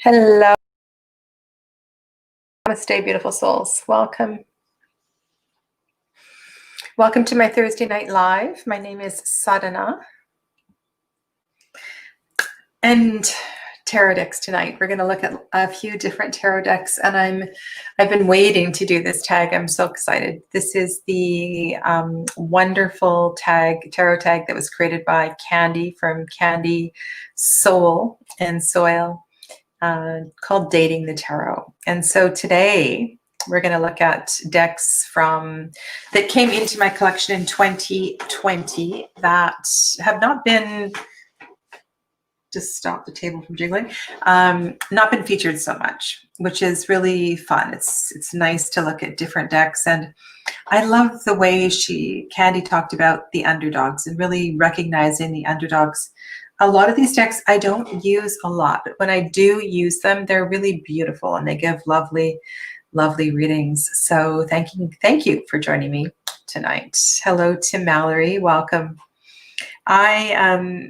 Hello, namaste, beautiful souls. Welcome. Welcome to my Thursday night live. My name is Sadhana. And tarot decks tonight. We're going to look at a few different tarot decks, and I've been waiting to do this tag. I'm so excited. This is the wonderful tarot tag that was created by Candy from Candy Soul and Soil, called Dating the Tarot. And so today we're going to look at decks that came into my collection in 2020 that have not been, just stop the table from jiggling, not been featured so much, which is really fun. It's nice to look at different decks, and I love the way Candy talked about the underdogs and really recognizing the underdogs. A lot of these decks I don't use a lot, but when I do use them, they're really beautiful and they give lovely, lovely readings. So thank you for joining me tonight. Hello to Mallory, welcome. I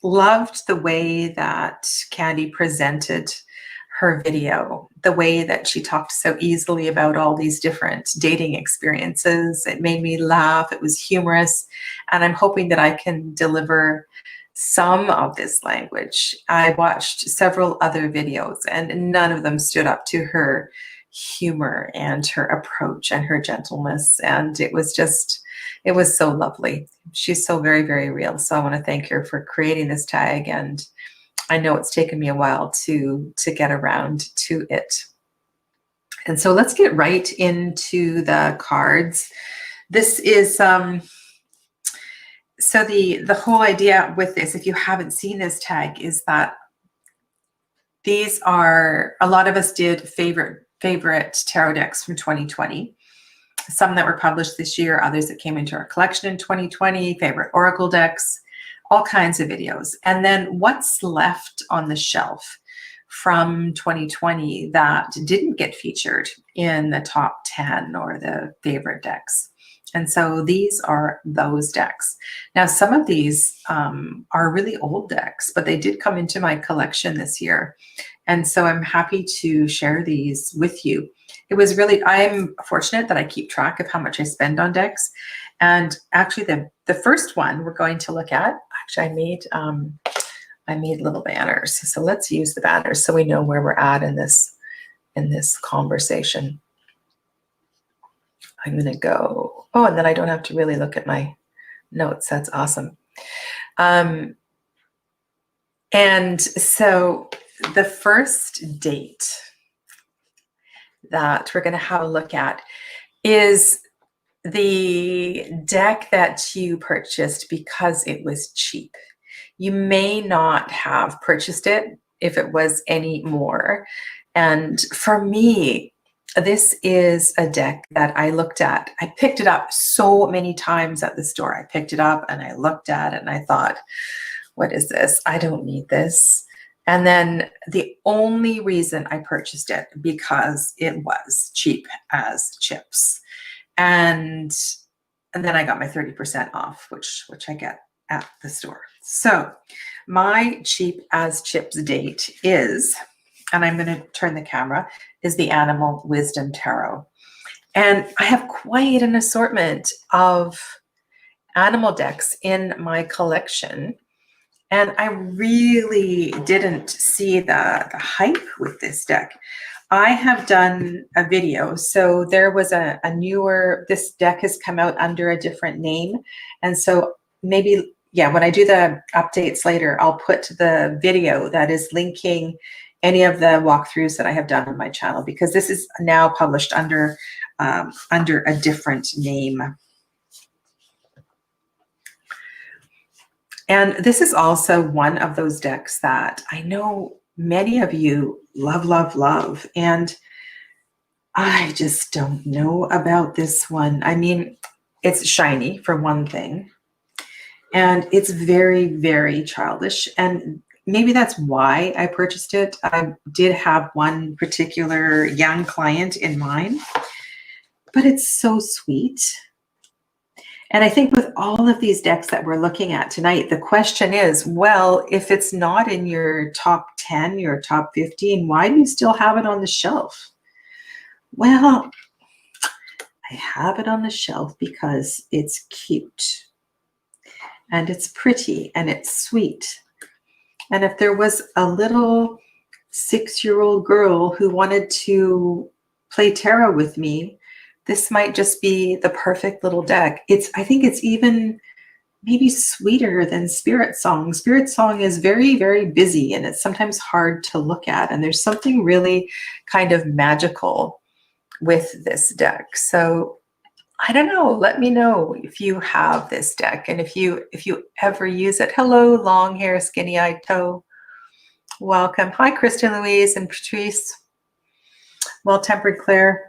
loved the way that Candy presented her video, the way that she talked so easily about all these different dating experiences. It made me laugh, it was humorous, and I'm hoping that I can deliver some of this language. I watched several other videos and none of them stood up to her humor and her approach and her gentleness, and it was so lovely. She's so very, very real. So I want to thank her for creating this tag, and I know it's taken me a while to get around to it. And so let's get right into the cards. This is so the whole idea with this, if you haven't seen this tag, is that these are, a lot of us did favorite tarot decks from 2020. Some that were published this year, others that came into our collection in 2020, favorite oracle decks, all kinds of videos. And then what's left on the shelf from 2020 that didn't get featured in the top 10 or the favorite decks. And so these are those decks. Now, some of these are really old decks, but they did come into my collection this year. And so I'm happy to share these with you. It was really, I'm fortunate that I keep track of how much I spend on decks. And actually the first one we're going to look at, actually I made little banners. So let's use the banners so we know where we're at in this conversation. I'm going to go, oh, and then I don't have to really look at my notes. That's awesome. And so the first date that we're going to have a look at is the deck that you purchased because it was cheap. You may not have purchased it if it was any more. And for me, this is a deck that I looked at. I picked it up so many times at the store. I picked it up and I looked at it and I thought, what is this? I don't need this. And then the only reason I purchased it because it was cheap as chips. And then I got my 30% off, which I get at the store. So my cheap as chips date is, and I'm going to turn the camera, is the Animal Wisdom Tarot. And I have quite an assortment of animal decks in my collection. And I really didn't see the hype with this deck. I have done a video. So there was a newer, this deck has come out under a different name. And so maybe, yeah, when I do the updates later, I'll put the video that is linking any of the walkthroughs that I have done on my channel, because this is now published under a different name. And this is also one of those decks that I know many of you love, love, love. And I just don't know about this one. I mean, it's shiny for one thing. And it's very, very childish. And maybe that's why I purchased it. I did have one particular young client in mind, but it's so sweet. And I think with all of these decks that we're looking at tonight, the question is, well, if it's not in your top 10, your top 15, why do you still have it on the shelf? Well, I have it on the shelf because it's cute and it's pretty and it's sweet. And if there was a little 6-year-old girl who wanted to play tarot with me, this might just be the perfect little deck. I think it's even maybe sweeter than Spirit Song. Spirit Song is very, very busy and it's sometimes hard to look at. And there's something really kind of magical with this deck. So I don't know, let me know if you have this deck and if you ever use it. Hello, long hair, skinny-eyed toe. Welcome. Hi, Kristen Louise and Patrice. Well-tempered Claire.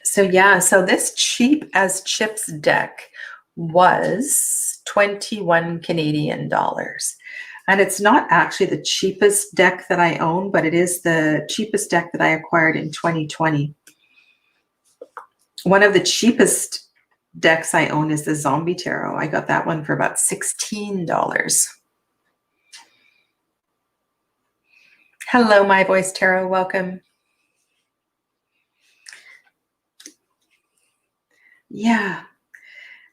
So yeah, so this cheap as chips deck was 21 Canadian dollars. And it's not actually the cheapest deck that I own, but it is the cheapest deck that I acquired in 2020. One of the cheapest decks I own is the Zombie Tarot. I got that one for about $16. Hello, My Voice Tarot. Welcome. Yeah.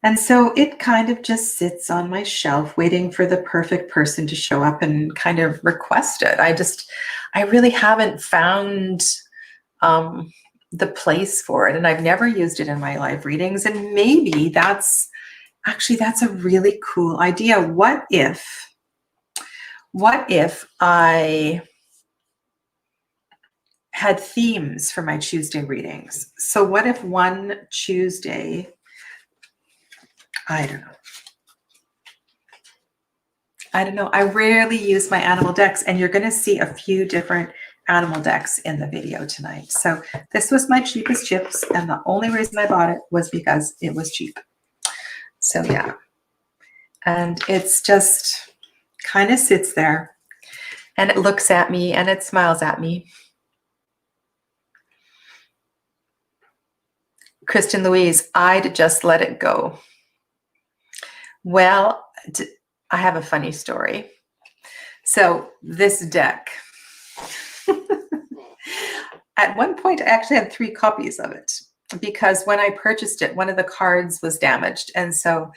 And so it kind of just sits on my shelf waiting for the perfect person to show up and kind of request it. I really haven't found the place for it, and I've never used it in my live readings. And maybe that's a really cool idea. What if I had themes for my Tuesday readings? So what if one Tuesday, I don't know. I rarely use my animal decks, and you're going to see a few different animal decks in the video tonight. So this was my cheapest chips, and the only reason I bought it was because it was cheap. So yeah. And it's just kind of sits there and it looks at me and it smiles at me. Kristen Louise, I'd just let it go. Well, I have a funny story. So this deck, at one point I actually had 3 copies of it because when I purchased it, one of the cards was damaged. And so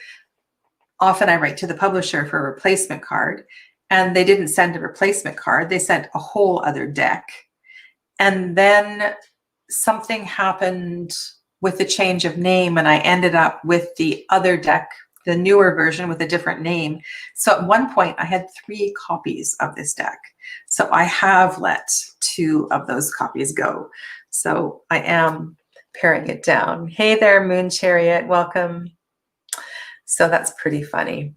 often I write to the publisher for a replacement card, and they didn't send a replacement card. They sent a whole other deck. And then something happened with the change of name, and I ended up with the other deck, the newer version with a different name. So at one point I had 3 copies of this deck. So I have let 2 of those copies go. So I am paring it down. Hey there, Moon Chariot, welcome. So that's pretty funny.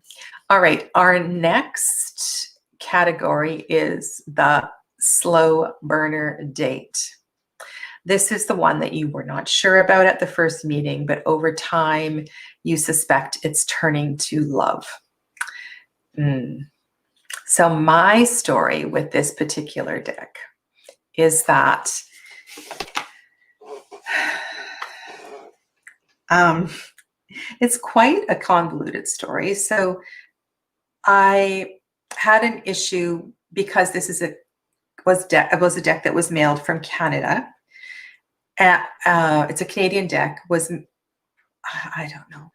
All right, our next category is the slow burner date. This is the one that you were not sure about at the first meeting, but over time you suspect it's turning to love. So my story with this particular deck is that it's quite a convoluted story. So I had an issue because this is was a deck that was mailed from Canada. It's a Canadian deck. I don't know.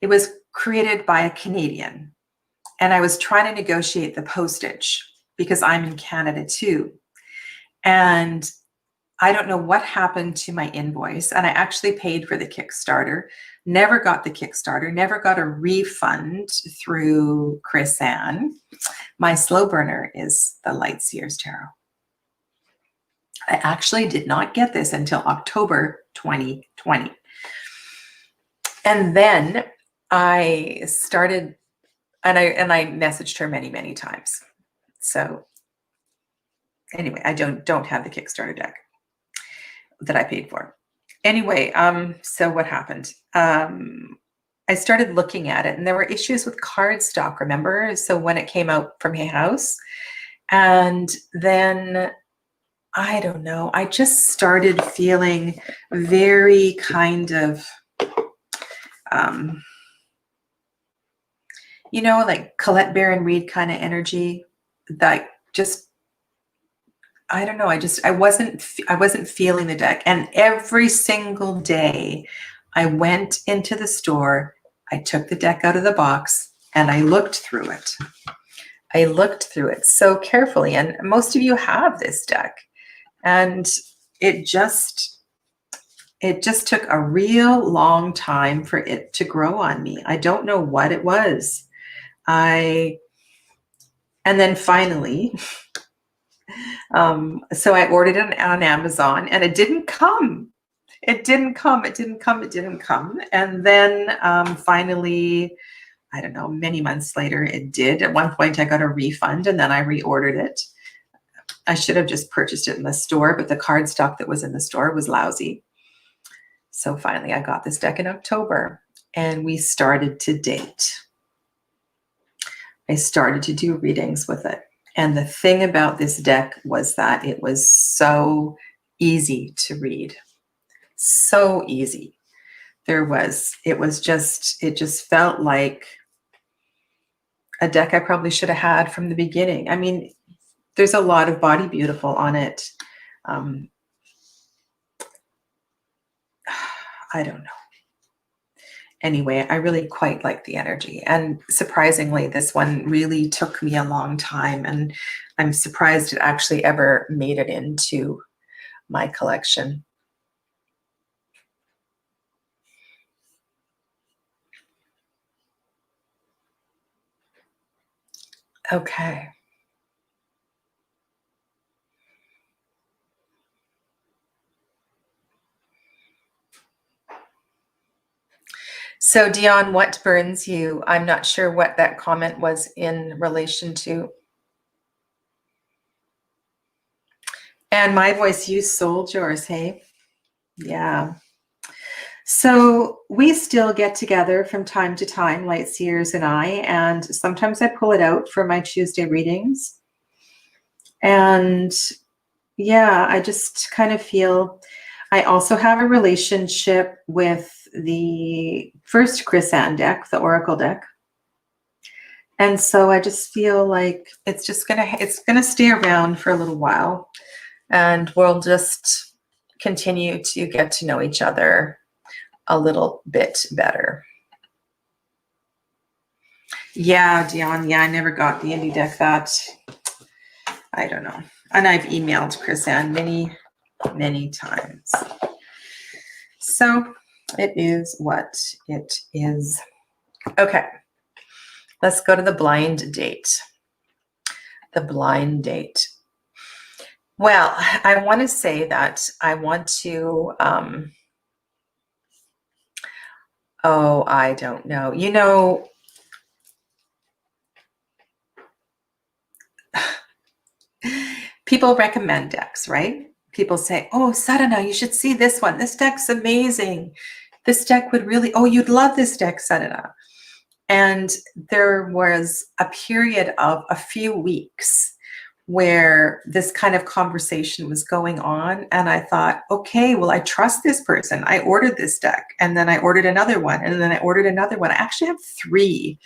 It was created by a Canadian, and I was trying to negotiate the postage because I'm in Canada too. And I don't know what happened to my invoice, and I actually paid for the Kickstarter, never got the Kickstarter, never got a refund through Chris Ann. My slow burner is the Lightseers Tarot. I actually did not get this until October 2020. And then I started, and I messaged her many, many times. So anyway, I don't have the Kickstarter deck that I paid for. Anyway, so what happened? I started looking at it, and there were issues with cardstock, remember? So when it came out from Hay House, and then I don't know, I just started feeling very kind of you know, like Colette Baron Reid kind of energy, that just, I don't know. I wasn't feeling the deck. And every single day I went into the store, I took the deck out of the box and I looked through it. I looked through it so carefully. And most of you have this deck, and it just took a real long time for it to grow on me. I don't know what it was. And then finally, so I ordered it on Amazon, and it didn't come. It didn't come. And then finally, I don't know, many months later, it did. At one point, I got a refund, and then I reordered it. I should have just purchased it in the store, but the cardstock that was in the store was lousy. So finally, I got this deck in October, and we started to date. I started to do readings with it. And the thing about this deck was that it was so easy to read. So easy. It just felt like a deck I probably should have had from the beginning. I mean, there's a lot of Body Beautiful on it. I don't know. Anyway, I really quite like the energy. And surprisingly, this one really took me a long time. And I'm surprised it actually ever made it into my collection. Okay. So Dion, what burns you? I'm not sure what that comment was in relation to. And my voice, you sold yours, hey? Yeah. So we still get together from time to time, Lightseers and I, and sometimes I pull it out for my Tuesday readings. And yeah, I just kind of feel, I also have a relationship with the first Chris Ann deck, the Oracle deck. And so I just feel like it's gonna stay around for a little while, and we'll just continue to get to know each other a little bit better. Yeah, Dion. Yeah, I never got the indie deck. That I don't know. And I've emailed Chris Ann many, many times. So it is what it is. Okay, let's go to the blind date. The blind date. Well, I want to say that I want to, oh, I don't know. You know, people recommend decks, right? People say, oh, Sadhana, you should see this one. This deck's amazing. This deck would really, oh, you'd love this deck, Sadhana. And there was a period of a few weeks where this kind of conversation was going on. And I thought, okay, well, I trust this person. I ordered this deck, and then I ordered another one, and then I ordered another one. I actually have 3,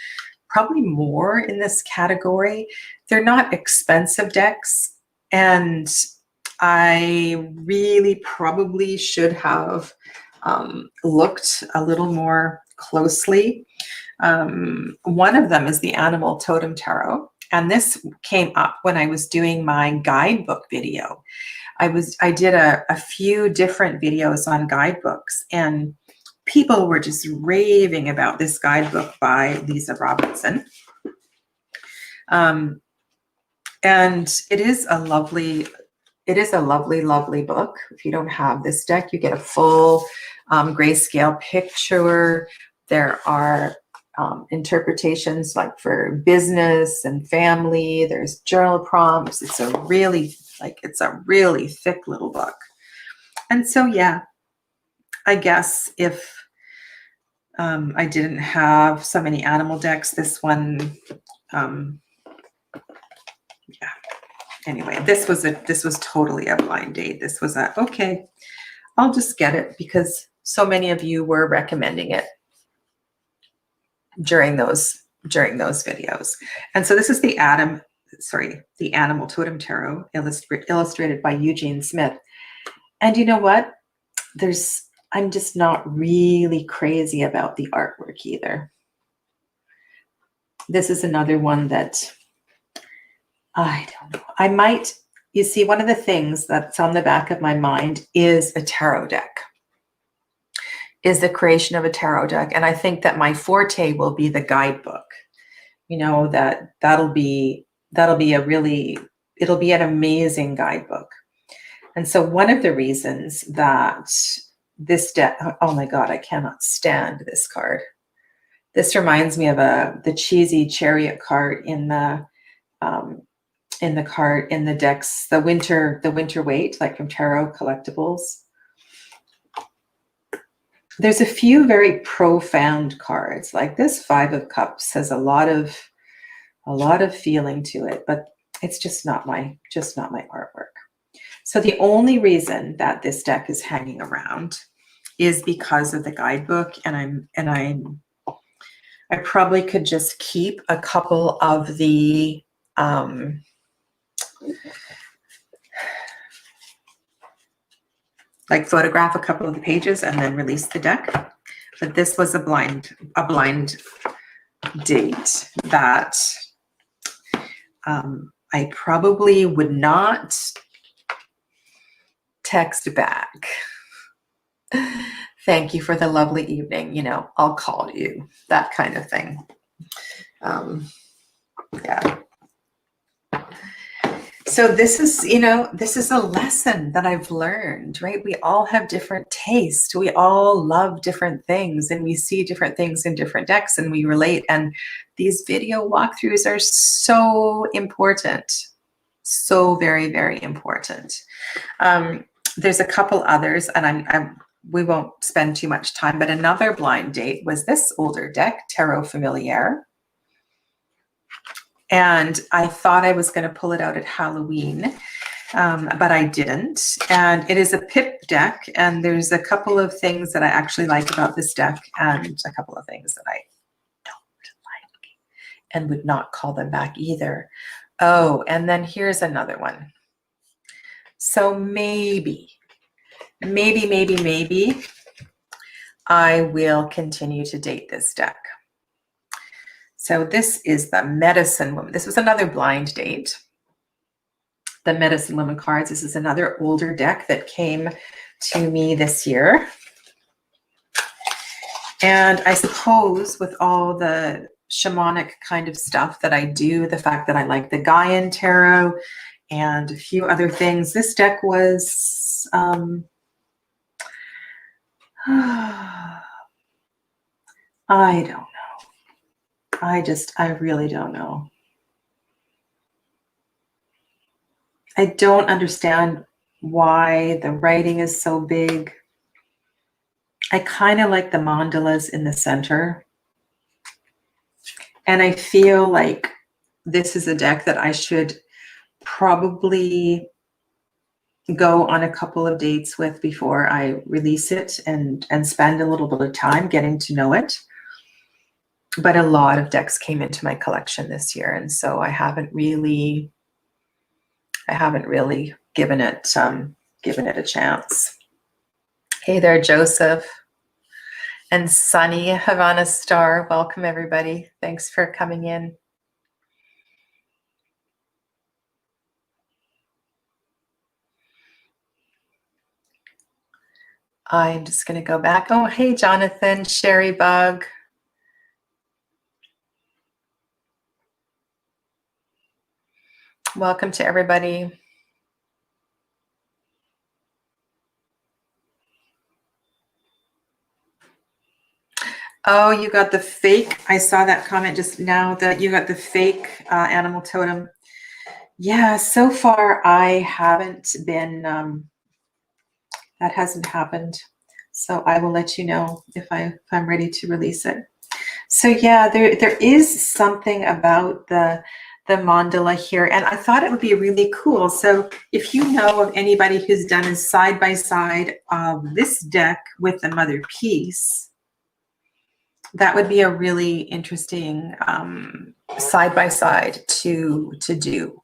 probably more in this category. They're not expensive decks, and I really probably should have looked a little more closely. One of them is the Animal Totem Tarot. And this came up when I was doing my guidebook video. I did a few different videos on guidebooks, and people were just raving about this guidebook by Lisa Robinson. And it is a lovely, lovely book. If you don't have this deck, you get a full grayscale picture. There are interpretations like for business and family. There's journal prompts. It's a really thick little book. And so, yeah, I guess if I didn't have so many animal decks, this one, yeah. Anyway, this was totally a blind date. This was okay, I'll just get it because so many of you were recommending it. during those videos. And so this is the Animal Totem Tarot, illustrated by Eugene Smith. And you know what? I'm just not really crazy about the artwork either. This is another one that I don't know. I might, you see, one of the things that's on the back of my mind is a tarot deck, is the creation of a tarot deck. And I think that my forte will be the guidebook. You know, that'll be it'll be an amazing guidebook. And so one of the reasons that this deck, oh my God, I cannot stand this card. This reminds me of the cheesy chariot card in the decks, the winter wait, like from Tarot Collectibles. There's a few very profound cards, like this Five of Cups has a lot of feeling to it, but it's just not my artwork. So the only reason that this deck is hanging around is because of the guidebook, and I probably could just keep a couple of the like photograph a couple of the pages and then release the deck. But this was a blind date that I probably would not text back. Thank you for the lovely evening. You know, I'll call you, that kind of thing. Yeah. So this is, you know, this is a lesson that I've learned, right? We all have different tastes. We all love different things, and we see different things in different decks, and we relate. And these video walkthroughs are so important. So very, very important. There's a couple others, and we won't spend too much time, but another blind date was this older deck, Tarot Familiar. And I thought I was going to pull it out at Halloween, but I didn't. And it is a pip deck, and there's a couple of things that I actually like about this deck, and a couple of things that I don't like and would not call them back either. Oh, and then here's another one. So maybe I will continue to date this deck. So this is the Medicine Woman. This was another blind date. The Medicine Woman cards. This is another older deck that came to me this year. And I suppose with all the shamanic kind of stuff that I do, the fact that I like the Gaian Tarot and a few other things, this deck was, I don't know. I really don't know. I don't understand why the writing is so big. I kind of like the mandalas in the center. And I feel like this is a deck that I should probably go on a couple of dates with before I release it and spend a little bit of time getting to know it. But a lot of decks came into my collection this year, and so I haven't really given it a chance. Hey there, Joseph and Sunny, Havana Star. Welcome, everybody. Thanks for coming in. I'm just going to go back. Oh, hey, Jonathan, Sherry Bug. Welcome to everybody. Oh, you got the fake. I saw that comment just now that you got the fake animal totem. Yeah, so far I haven't been, that hasn't happened. So I will let you know if I'm ready to release it. So yeah, there is something about the mandala here, and I thought it would be really cool. So if you know of anybody who's done a side-by-side of this deck with the mother piece, that would be a really interesting side by side to do.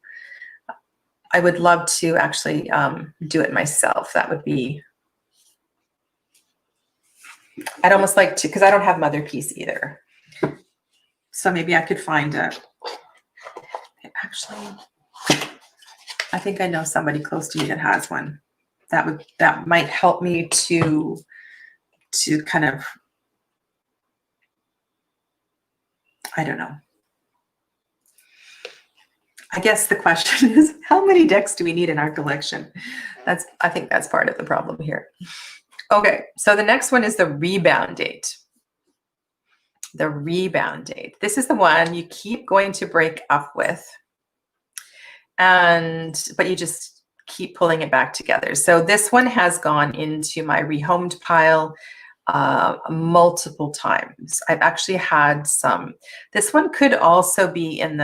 I would love to actually do it myself. That would be, I'd almost like to, because I don't have Mother Peace either. So maybe I could find a, actually, I think I know somebody close to me that has one. That might help me to kind of, I don't know. I guess the question is, how many decks do we need in our collection? I think that's part of the problem here. Okay, so the next one is the Rebound Date. The Rebound Date. This is the one you keep going to break up with, but you just keep pulling it back together. So this one has gone into my rehomed pile multiple times. I've actually had some. This one could also be in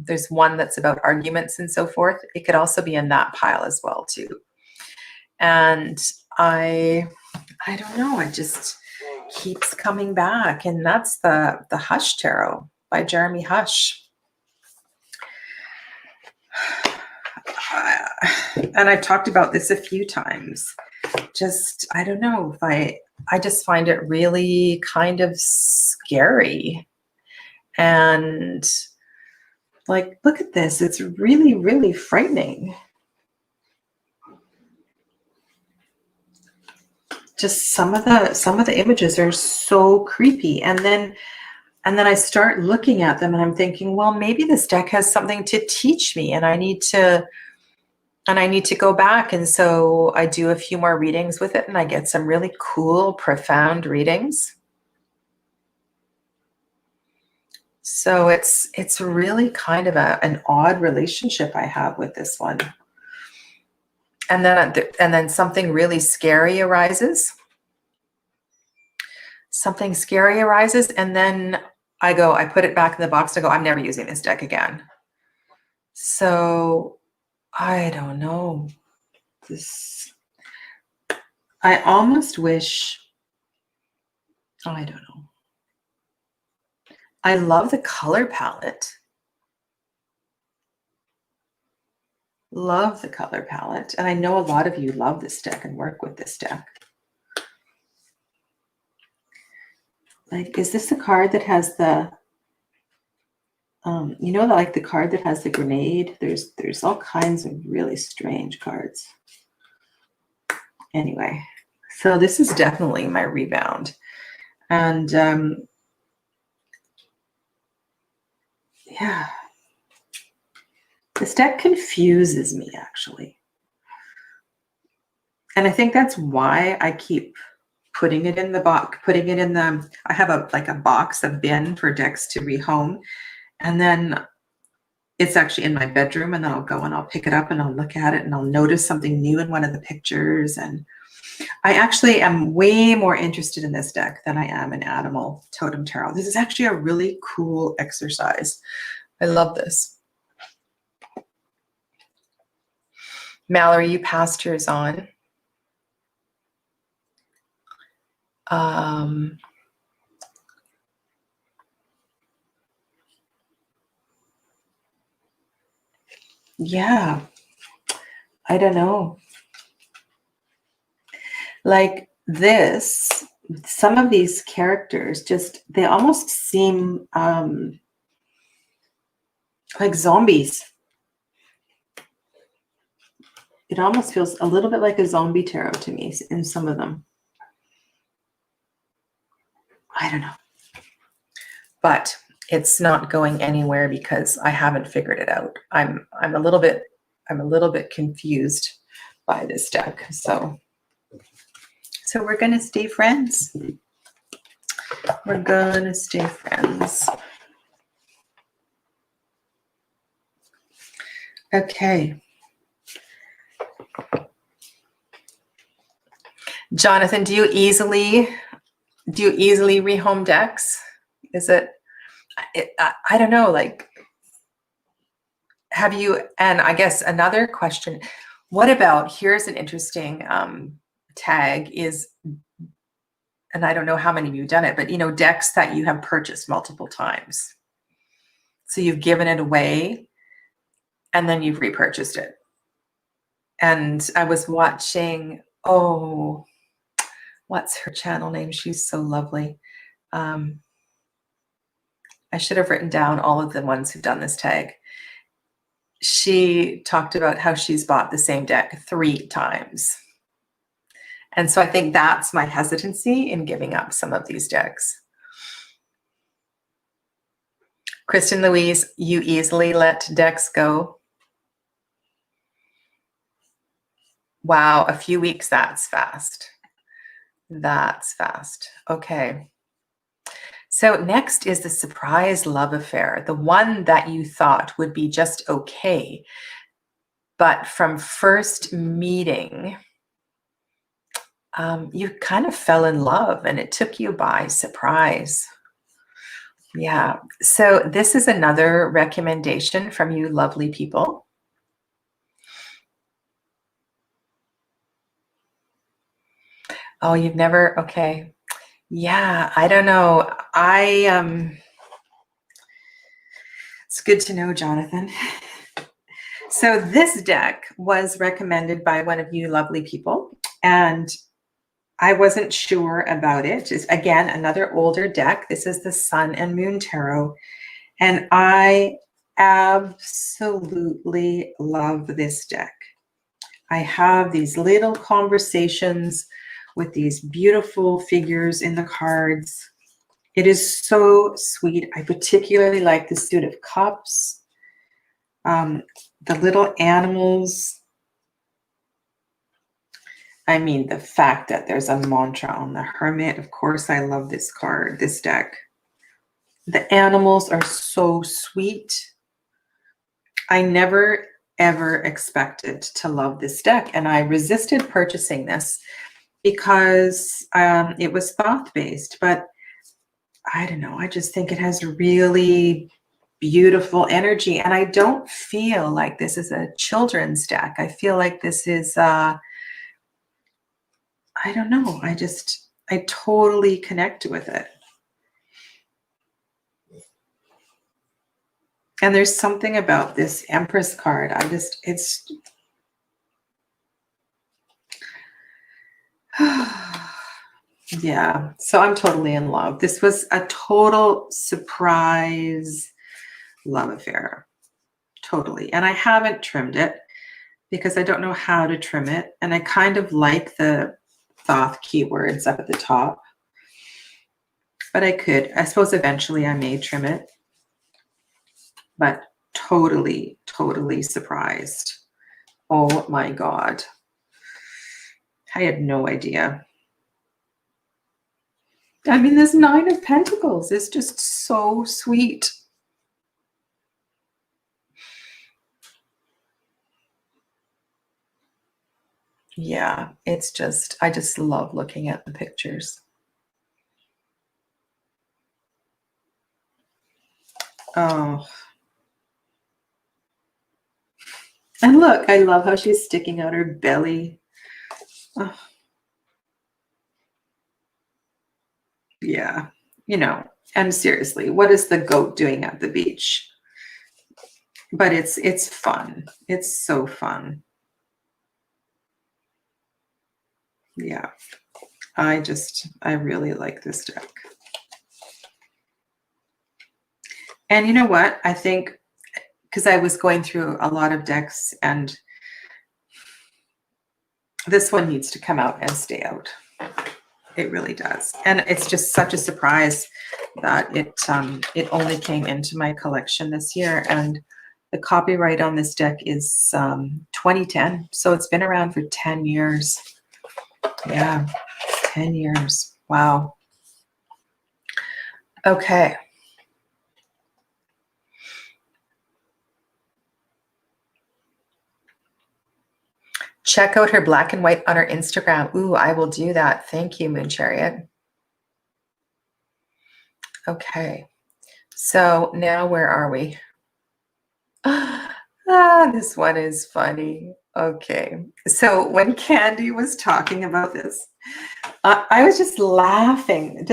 there's one that's about arguments and so forth. It could also be in that pile as well too. And I don't know, it just keeps coming back. And that's the Hush Tarot by Jeremy Hush. And I've talked about this a few times. Just, I don't know, if I just find it really kind of scary. And like, look at this. It's really, really frightening. Just some of the images are so creepy. And then I start looking at them and I'm thinking, well, maybe this deck has something to teach me and I need to go back. And so I do a few more readings with it and I get some really cool, profound readings. So it's really kind of an odd relationship I have with this one. And then something really scary arises. Something scary arises, and then I put it back in the box. I go, I'm never using this deck again. So I don't know. I almost wish, I don't know. I love the color palette. Love the color palette. And I know a lot of you love this deck and work with this deck. Like, is this the card that has the, you know, like the card that has the grenade? There's all kinds of really strange cards. Anyway, so this is definitely my Rebound. And yeah, this deck confuses me actually. And I think that's why I keep putting it in the box, I have a box, a bin for decks to rehome. And then it's actually in my bedroom, and then I'll go and I'll pick it up and I'll look at it and I'll notice something new in one of the pictures. And I actually am way more interested in this deck than I am in Animal Totem Tarot. This is actually a really cool exercise. I love this. Mallory, you passed yours on. Yeah, I don't know. Like this, some of these characters they almost seem like zombies. It almost feels a little bit like a zombie tarot to me in some of them. I don't know. But it's not going anywhere because I haven't figured it out. I'm a little bit confused by this deck. So we're gonna stay friends. We're gonna stay friends. Okay. Jonathan, do you easily rehome decks? Is it, I don't know, like, have you, and I guess another question, what about, here's an interesting tag, is and I don't know how many of you have done it, but you know, decks that you have purchased multiple times. So you've given it away and then you've repurchased it. And I was watching, oh, what's her channel name? She's so lovely. I should have written down all of the ones who've done this tag. She talked about how she's bought the same deck 3 times. And so I think that's my hesitancy in giving up some of these decks. Kristen Louise, you easily let decks go. Wow, a few weeks, that's fast. That's fast. Okay. So next is the surprise love affair, the one that you thought would be just okay, but from first meeting, you kind of fell in love and it took you by surprise. Yeah, so this is another recommendation from you lovely people. Oh, you've never, okay. Yeah, I don't know. It's good to know, Jonathan. So this deck was recommended by one of you lovely people, and I wasn't sure about it. It's, again, another older deck. This is the Sun and Moon Tarot, and I absolutely love this deck. I have these little conversations with these beautiful figures in the cards. It is so sweet. I particularly like the Suit of Cups, the little animals. I mean, the fact that there's a mantra on the Hermit. Of course, I love this card, this deck. The animals are so sweet. I never, ever expected to love this deck, and I resisted purchasing this because it was Thoth-based, but I don't know, I just think it has really beautiful energy, and I don't feel like this is a children's deck. I feel like this is, I don't know, I totally connect with it. And there's something about this Empress card, it's yeah, so I'm totally in love. This was a total surprise love affair, totally. And I haven't trimmed it because I don't know how to trim it. And I kind of like the Thoth keywords up at the top, but I suppose eventually I may trim it, but totally, totally surprised. Oh my God. I had no idea. I mean, this 9 of Pentacles is just so sweet. Yeah, it's just, I just love looking at the pictures. Oh. And look, I love how she's sticking out her belly. Oh. Yeah, you know, and seriously, what is the goat doing at the beach? But it's fun. It's so fun. Yeah, I really like this deck. And you know what? I think because I was going through a lot of decks, and this one needs to come out and stay out. It really does. And it's just such a surprise that it only came into my collection this year. And the copyright on this deck is 2010. So it's been around for 10 years. Yeah, 10 years. Wow. Okay. Check out her black and white on her Instagram. Ooh, I will do that. Thank you, Moon Chariot. Okay. So now where are we? Ah, this one is funny. Okay. So when Candy was talking about this, I was just laughing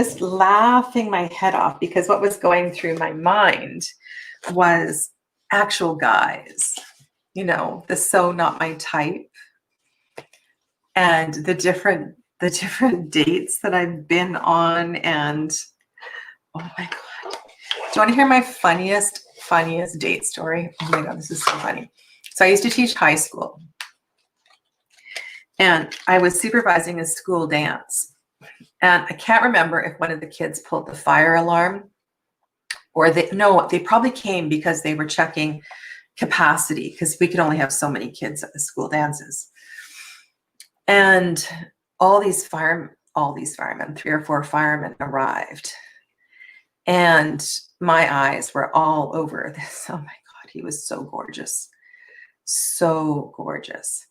my head off, because what was going through my mind was actual guys, you know, the so not my type, and the different dates that I've been on. And oh my God. Do you want to hear my funniest date story? Oh my God, this is so funny. So I used to teach high school, and I was supervising a school dance. And I can't remember if one of the kids pulled the fire alarm, or they probably came because they were checking capacity, because we could only have so many kids at the school dances. And all these firemen, 3 or 4 firemen arrived. And my eyes were all over this. Oh my God, he was so gorgeous. So gorgeous.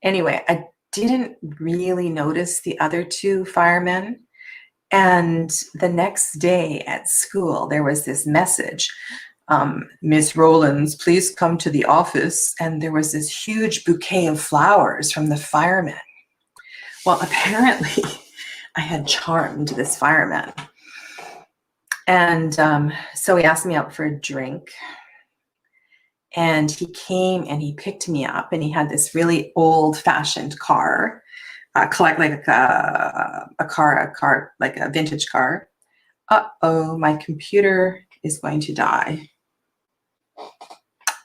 Anyway, I didn't really notice the other 2 firemen. And the next day at school, there was this message, Miss Rowlands, please come to the office. And there was this huge bouquet of flowers from the firemen. Well, apparently I had charmed this fireman. And so he asked me out for a drink. And he came and he picked me up, and he had this really old-fashioned car, like a vintage car. Uh-oh, my computer is going to die.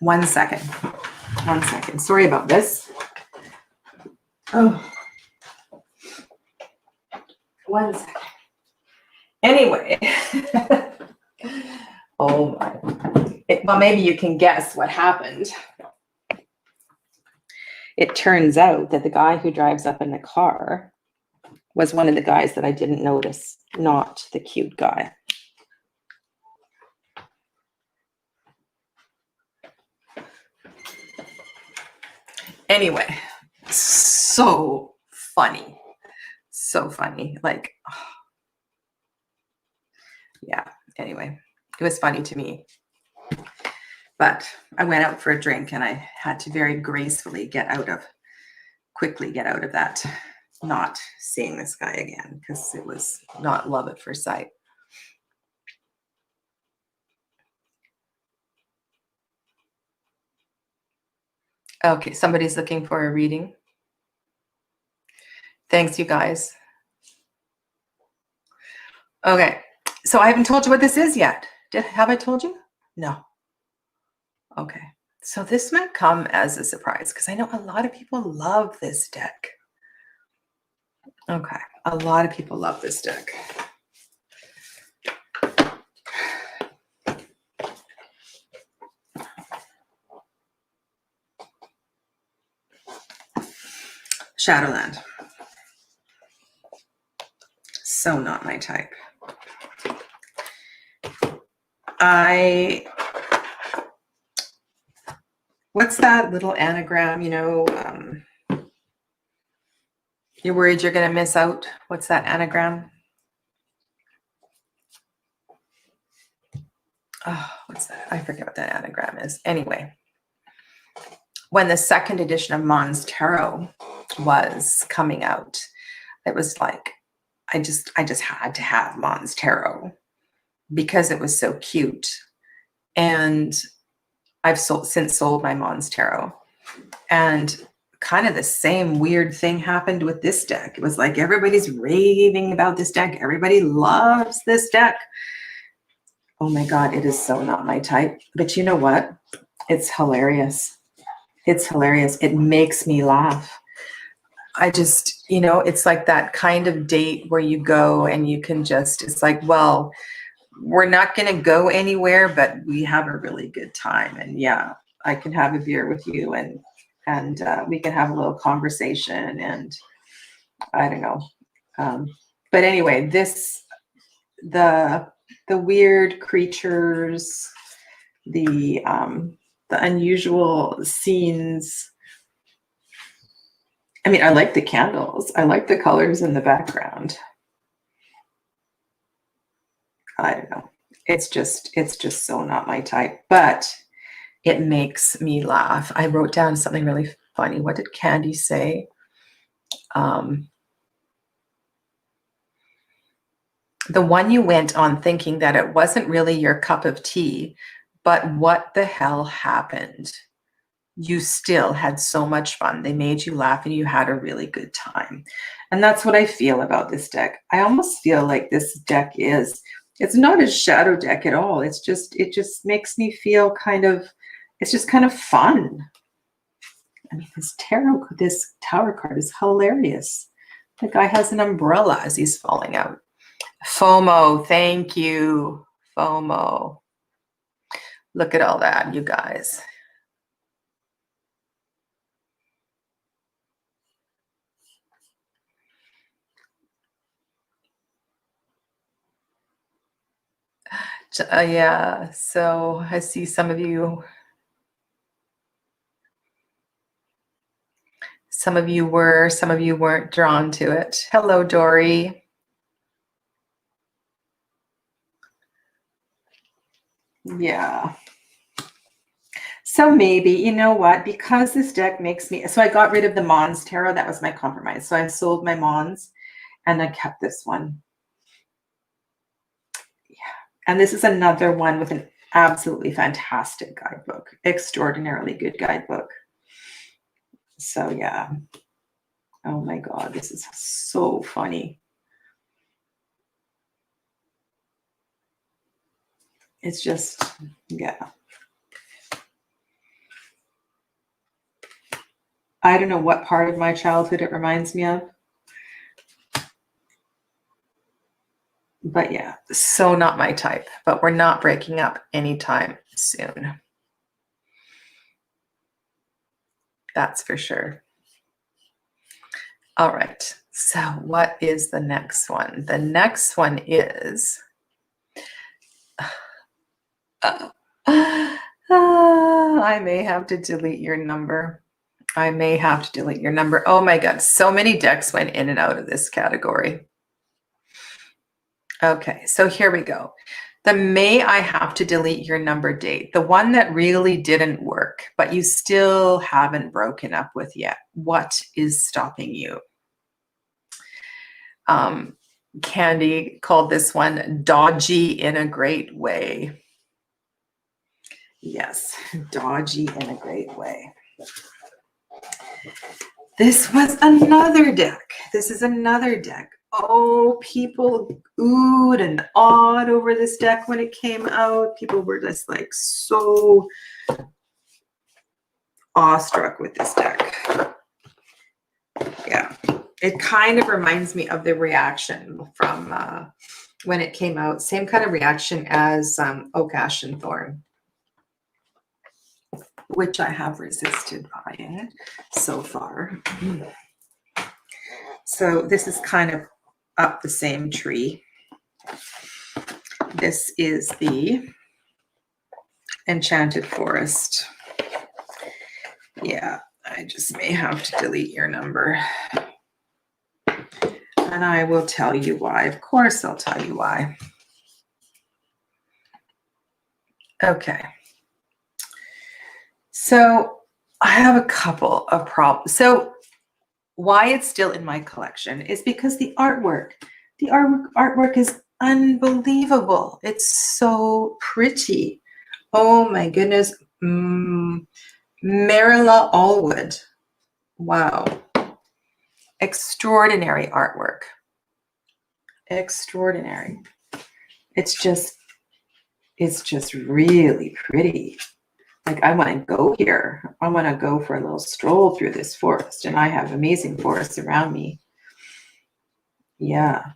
1 second. 1 second. Sorry about this. Oh. 1 second. Anyway. Oh my. Well, maybe you can guess what happened. It turns out that the guy who drives up in the car was one of the guys that I didn't notice, not the cute guy. Anyway, so funny. So funny. Like, oh. Yeah, anyway, it was funny to me. But I went out for a drink, and I had to very gracefully quickly get out of that, not seeing this guy again, because it was not love at first sight. Okay, somebody's looking for a reading. Thanks, you guys. Okay, so I haven't told you what this is yet. Have I told you? No. Okay, so this might come as a surprise, because I know a lot of people love this deck. Okay, a lot of people love this deck. Shadowland. So not my type. What's that little anagram, you know, you're worried you're going to miss out. What's that anagram? Oh, what's that? I forget what that anagram is. Anyway, when the 2nd edition of Mons Tarot was coming out, it was like, I just had to have Mons Tarot because it was so cute. And I've since sold my Mons Tarot. And kind of the same weird thing happened with this deck. It was like everybody's raving about this deck. Everybody loves this deck. Oh my God, it is so not my type. But you know what? It's hilarious. It's hilarious. It makes me laugh. I just, you know, it's like that kind of date where you go and you can just, it's like, well, we're not going to go anywhere, but we have a really good time. And yeah, I can have a beer with you, and we can have a little conversation, and I don't know. But anyway, the weird creatures, the unusual scenes. I mean, I like the candles. I like the colors in the background. I don't know. It's just so not my type. But It makes me laugh. I wrote down something really funny. What did Candy say? The one you went on thinking that it wasn't really your cup of tea, but what the hell happened? You still had so much fun. They made you laugh and you had a really good time. And that's what I feel about this deck. I almost feel like this deck it's not a shadow deck at all. It just makes me feel it's just kind of fun. I mean, this tower card is hilarious. The guy has an umbrella as he's falling out. FOMO, thank you, FOMO. Look at all that, you guys. Yeah, so I see some of you were, some of you weren't drawn to it. Hello, Dory. Yeah. So maybe, you know what, because this deck makes me, so I got rid of the Mons Tarot. That was my compromise. So I sold my Mons and I kept this one. Yeah. And this is another one with an absolutely fantastic guidebook, extraordinarily good guidebook. So yeah. Oh my God, this is so funny. It's just, yeah. I don't know what part of my childhood it reminds me of. But yeah, so not my type, but we're not breaking up anytime soon. That's for sure. All right, so what is the next one? The next one is, I may have to delete your number. I may have to delete your number. Oh my God, so many decks went in and out of this category. Okay, so here we go. The may I have to delete your number date, the one that really didn't work, but you still haven't broken up with yet. What is stopping you? Candy called this one dodgy in a great way. Yes, dodgy in a great way. This was another deck. This is another deck. Oh, people oohed and awed over this deck when it came out. People were just like so awestruck with this deck. Yeah, it kind of reminds me of the reaction from when it came out. Same kind of reaction as Oak, Ash, and Thorn, which I have resisted buying so far. So this is kind of up the same tree. This is the Enchanted Forest. Yeah, I just may have to delete your number. And I will tell you why. Of course, I'll tell you why. Okay. So I have a couple of problems. So why it's still in my collection is because the artwork is unbelievable. It's so pretty. Oh my goodness. Marilla Allwood. Wow. Extraordinary artwork. Extraordinary. It's just really pretty. Like, I want to go here. I want to go for a little stroll through this forest, and I have amazing forests around me. Yeah,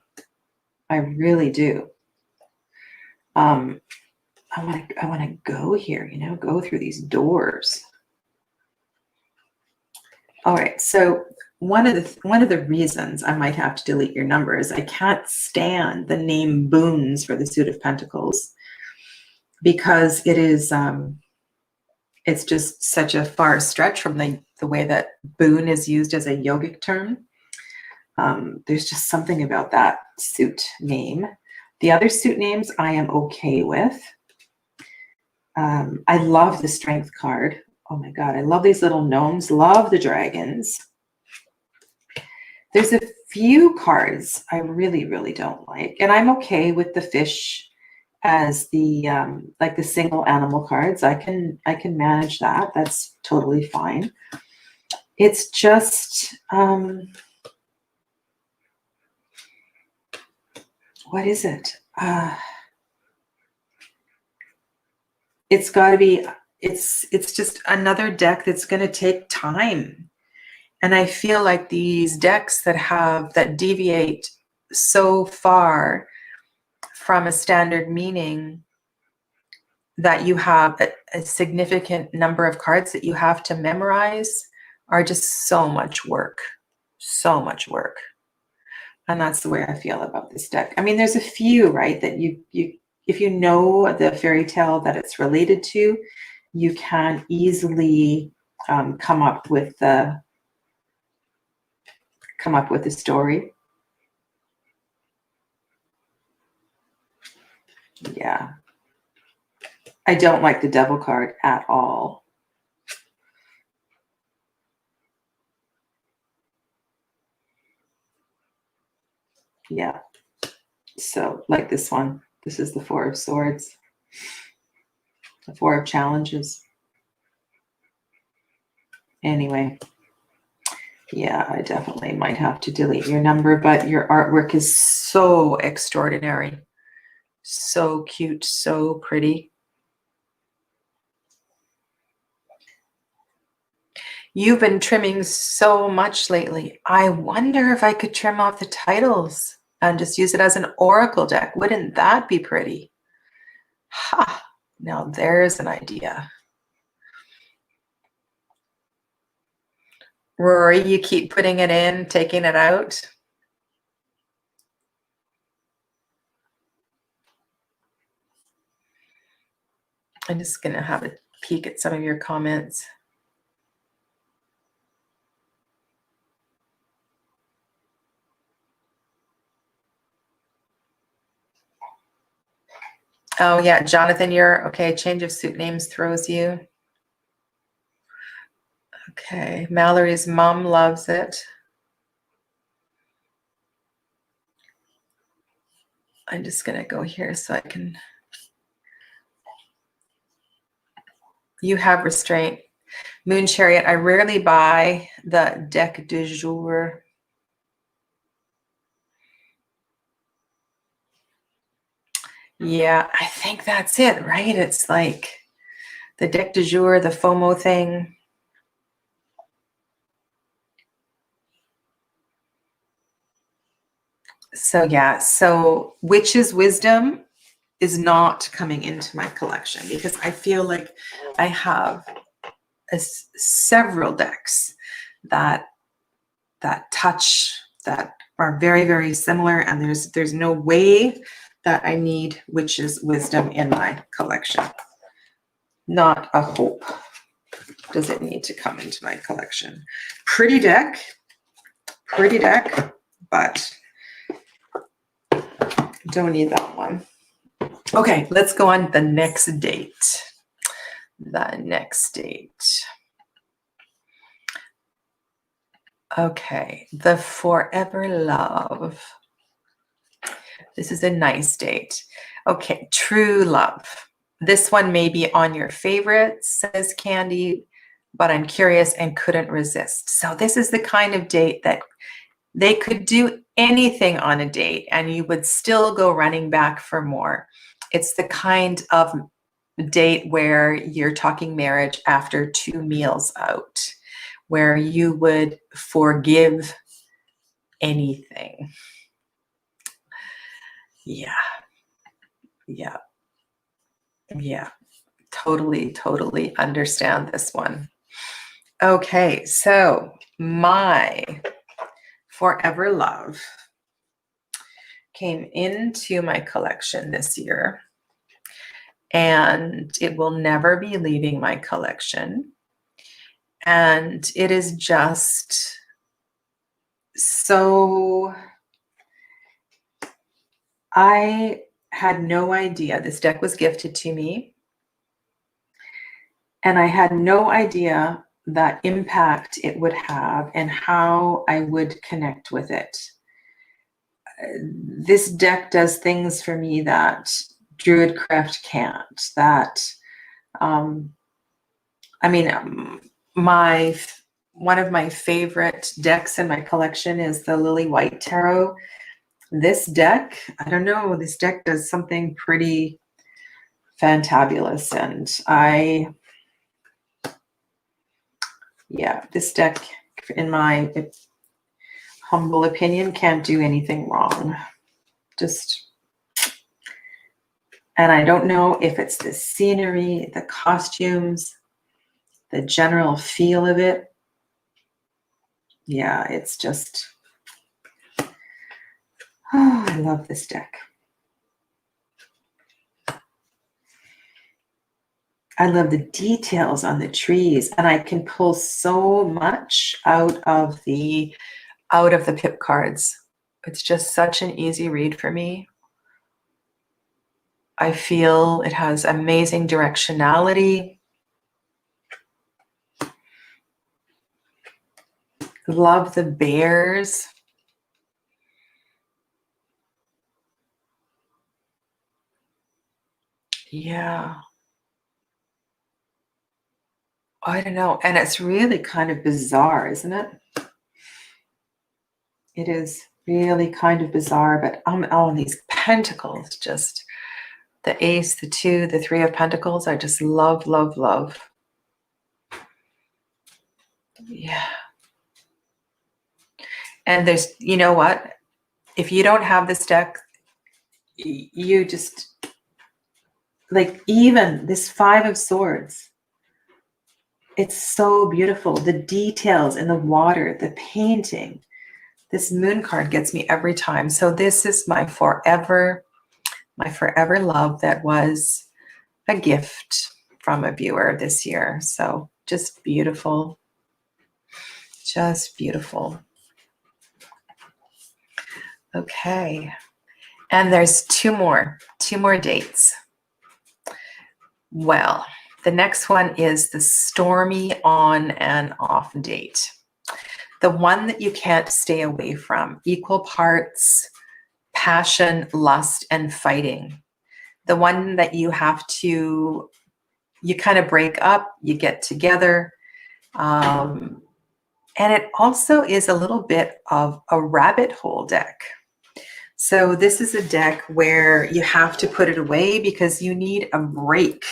I really do. I want to go here, you know, go through these doors. All right, so one of the reasons I might have to delete your number is I can't stand the name Boons for the Suit of Pentacles, because it is it's just such a far stretch from the way that boon is used as a yogic term. There's just something about that suit name. The other suit names I am okay with. I love the strength card. Oh my God, I love these little gnomes, love the dragons. There's a few cards I really, really don't like. And I'm okay with the fish as the like the single animal cards. I can manage that. That's totally fine. It's just what is it? It's got to be, it's just another deck that's going to take time. And I feel like these decks that deviate so far from a standard meaning, that you have a significant number of cards that you have to memorize, are just so much work, so much work. And that's the way I feel about this deck. I mean, there's a few, right, that you if you know the fairy tale that it's related to, you can easily come up with a story. Yeah. I don't like the devil card at all. Yeah. So like this one, this is the Four of Swords, the Four of Challenges. Anyway, yeah, I definitely might have to delete your number, but your artwork is so extraordinary, so cute, so pretty. You've been trimming so much lately. I wonder if I could trim off the titles and just use it as an oracle deck. Wouldn't that be pretty? Ha! Now there's an idea. Rory, you keep putting it in, taking it out. I'm just going to have a peek at some of your comments. Oh, yeah, Jonathan, you're okay. Change of suit names throws you. Okay, Mallory's mom loves it. I'm just going to go here so I can. You have restraint. Moon Chariot, I rarely buy the deck du jour. Yeah, I think that's it, right? It's like the deck du jour, the FOMO thing. So yeah, so Witch's Wisdom is not coming into my collection because I feel like I have several decks that are very, very similar, and there's no way that I need Witch's Wisdom in my collection. Not a hope does it need to come into my collection. Pretty deck, but don't need that one. Okay, let's go on the next date. The next date. Okay, the Forever Love. This is a nice date. Okay, True Love. This one may be on your favorites, says Candy, but I'm curious and couldn't resist. So this is the kind of date that they could do anything on a date and you would still go running back for more. It's the kind of date where you're talking marriage after 2 meals out, where you would forgive anything. Yeah. Totally understand this one. Okay, so my Forever Love came into my collection this year, and it will never be leaving my collection. And it is just so, I had no idea. This deck was gifted to me, And I had no idea that impact it would have and how I would connect with it. This deck does things for me that Druidcraft can't. That, I mean, one of my favorite decks in my collection is the Lily White Tarot. This deck, I don't know, this deck does something pretty fantabulous, and this deck, in my humble opinion, can't do anything wrong. And I don't know if it's the scenery, the costumes, the general feel of it. Yeah, it's just, oh, I love this deck. I love the details on the trees, and I can pull so much out of the pip cards. It's just such an easy read for me. I feel it has amazing directionality. Love the bears. Yeah. I don't know. And it's really kind of bizarre, isn't it? It is really kind of bizarre, but oh, these pentacles, just the ace, the two, the three of pentacles, I just love, love, love. Yeah. And there's, you know what? If you don't have this deck, you just, like, even this Five of Swords, it's so beautiful. The details in the water, the painting. This moon card gets me every time. So this is my forever love that was a gift from a viewer this year. So just beautiful. Just beautiful. Okay. And there's two more dates. Well, the next one is the stormy on and off date. The one that you can't stay away from. Equal parts passion, lust, and fighting. The one that you have to, you kind of break up, you get together. And it also is a little bit of a rabbit hole deck. So this is a deck where you have to put it away because you need a break.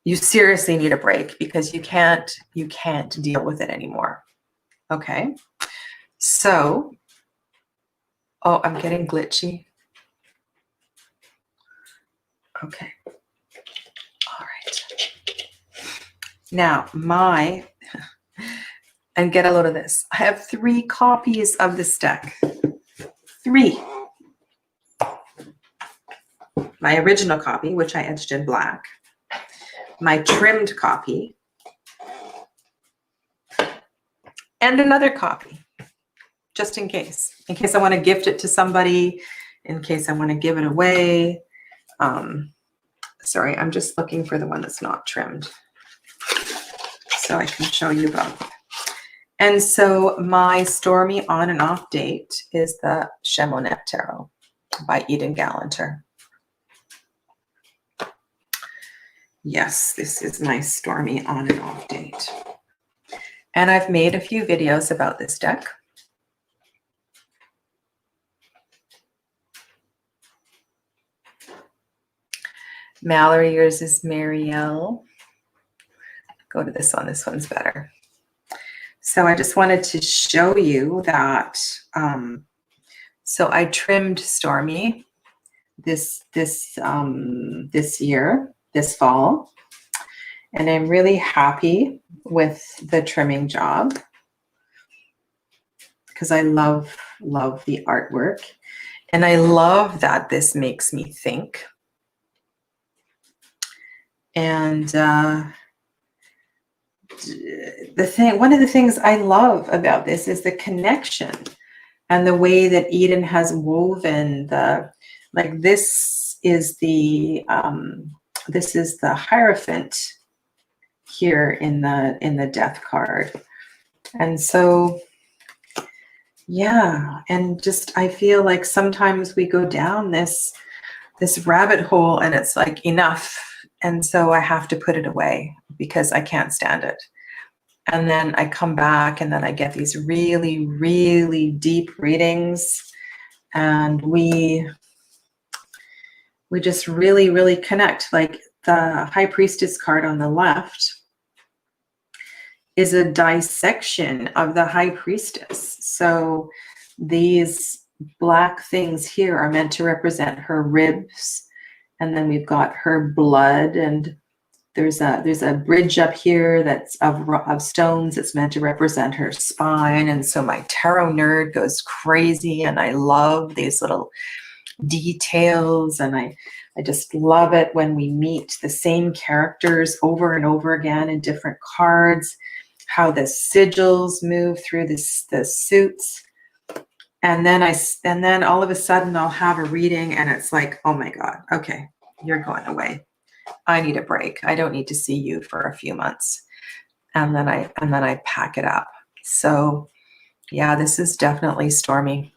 You seriously need a break because you can't deal with it anymore. Okay. So, oh, I'm getting glitchy. Okay. All right. Now, and get a load of this. I have 3 copies of this deck. 3. My original copy, which I edged in black. My trimmed copy. And another copy, just in case. In case I want to gift it to somebody. In case I want to give it away. Sorry, I'm just looking for the one that's not trimmed, so I can show you both. And so my stormy on and off date is the Chemonette Tarot by Eden Gallanter. Yes, this is my stormy on and off date. And I've made a few videos about this deck. Mallory, yours is Marielle. Go to this one. This one's better. So I just wanted to show you that. So I trimmed Stormy this year, this fall, and I'm really happy with the trimming job because I love the artwork, and I love that this makes me think. And one of the things I love about this is the connection and the way that Eden has woven this is the Hierophant here in the death card. And so, yeah, and just I feel like sometimes we go down this rabbit hole and it's like enough. And so I have to put it away because I can't stand it. And then I come back and then I get these really, really deep readings, and we just really, really connect. Like the High Priestess card on the left is a dissection of the High Priestess. So these black things here are meant to represent her ribs, and then we've got her blood, and there's a bridge up here that's of stones that's meant to represent her spine. And so my tarot nerd goes crazy, and I love these little details, and I just love it when we meet the same characters over and over again in different cards, how the sigils move through the suits. And then all of a sudden I'll have a reading and it's like, oh my God, okay, you're going away. I need a break. I don't need to see you for a few months. And then I pack it up. So yeah, this is definitely stormy.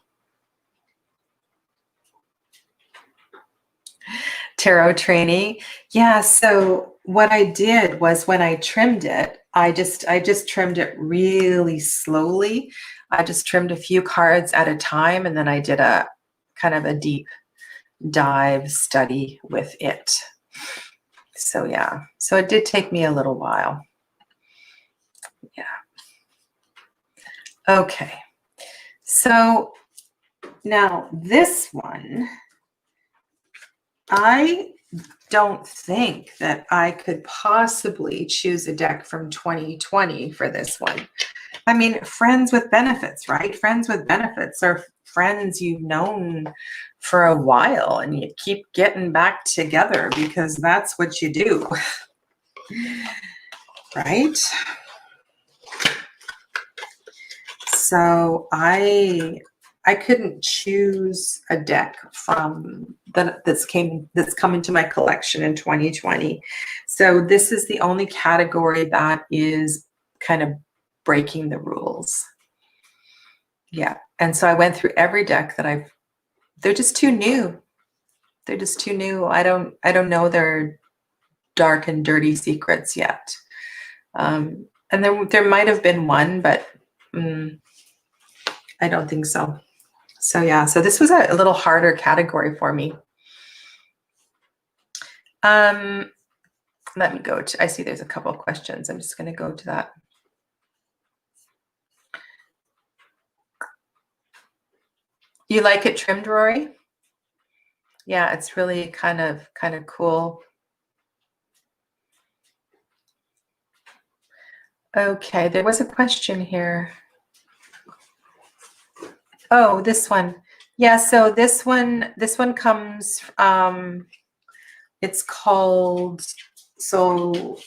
Tarot trainee. Yeah, so what I did was when I trimmed it, I just trimmed it really slowly. I just trimmed a few cards at a time, and then I did a kind of a deep dive study with it. So yeah, so it did take me a little while. Yeah. Okay. So now this one, I don't think that I could possibly choose a deck from 2020 for this one. I mean, friends with benefits, right? Friends with benefits are friends you've known for a while, and you keep getting back together because that's what you do, right? So I couldn't choose a deck from that's come into my collection in 2020. So this is the only category that is kind of breaking the rules. Yeah. And so I went through every deck that they're just too new. They're just too new. I don't know their dark and dirty secrets yet. And there might have been one, but I don't think so. So yeah, so this was a little harder category for me. Let me go to, I see there's a couple of questions. I'm just going to go to that. You like it trimmed, Rory? Yeah, it's really kind of cool. Okay, there was a question here. Oh, this one. Yeah, so this one comes, it's called, so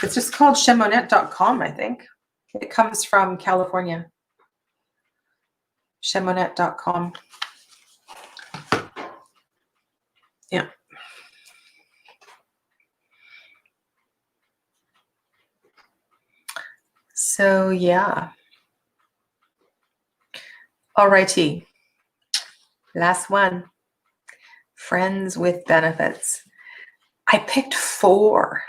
it's just called chemonette.com, I think. It comes from California. Chemonette.com. Yeah. So yeah. Alrighty. Last one. Friends with benefits. I picked 4.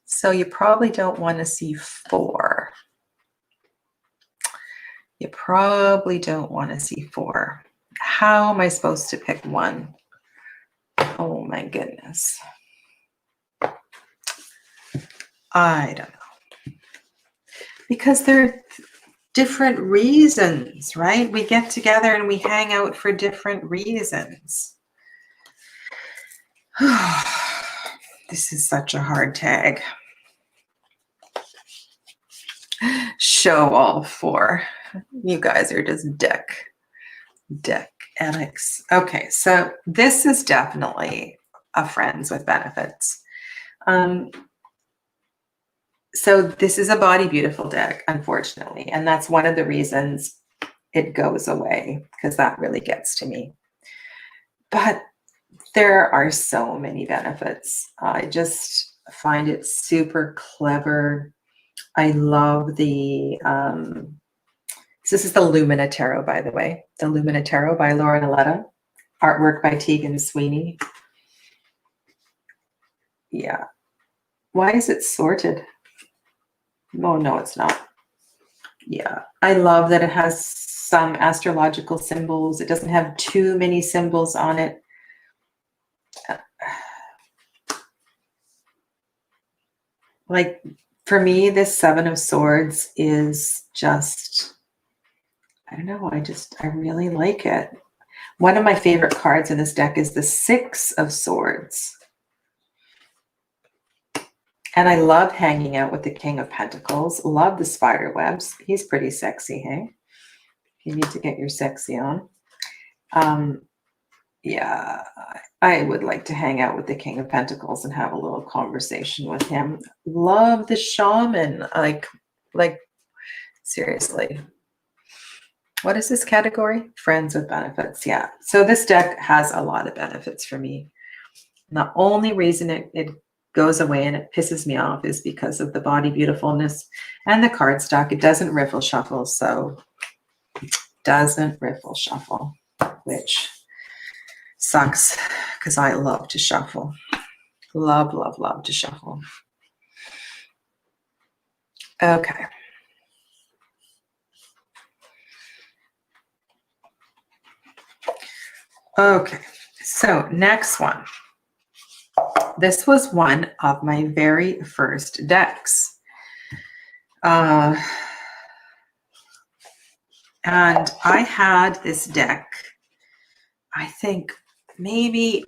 So you probably don't want to see 4. You probably don't want to see 4. How am I supposed to pick 1? Oh my goodness. I don't know. Because they're different reasons, right? We get together and we hang out for different reasons. This is such a hard tag. Show all 4. You guys are just deck addicts. Okay, so this is definitely a friends with benefits. So this is a Body Beautiful deck, unfortunately, and that's one of the reasons it goes away, because that really gets to me. But there are so many benefits. I just find it super clever. I love the, this is the Lumina Tarot, by the way. The Lumina Tarot by Laura Naletta. Artwork by Tegan Sweeney. Yeah. Why is it sorted? Oh, no, it's not. Yeah. I love that it has some astrological symbols. It doesn't have too many symbols on it. Like, for me, this Seven of Swords is just, I don't know, I really like it. One of my favorite cards in this deck is the Six of Swords. And I love hanging out with the King of Pentacles. Love the spider webs. He's pretty sexy, hey? You need to get your sexy on. Yeah, I would like to hang out with the King of Pentacles and have a little conversation with him. Love the shaman. Like seriously. What is this category? Friends with benefits. Yeah. So this deck has a lot of benefits for me. And the only reason it goes away and it pisses me off is because of the body beautifulness and the card stock. It doesn't riffle shuffle, so doesn't riffle shuffle, which sucks because I love to shuffle. Love, love, love to shuffle. Okay. Okay, so next one. This was one of my very first decks. And I had this deck, I think maybe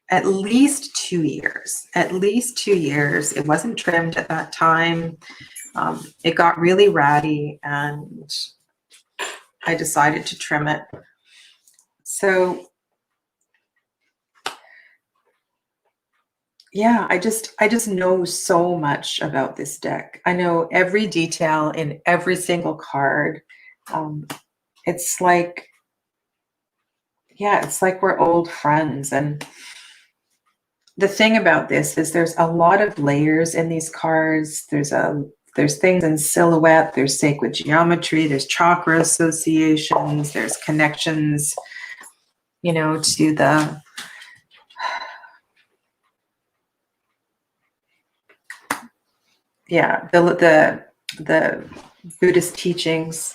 at least 2 years. At least 2 years. It wasn't trimmed at that time. It got really ratty and I decided to trim it. So yeah, I just know so much about this deck. I know every detail in every single card. It's like, yeah, it's like we're old friends. And the thing about this is there's a lot of layers in these cards. There's things in silhouette, there's sacred geometry, there's chakra associations, there's connections, you know, to the the Buddhist teachings.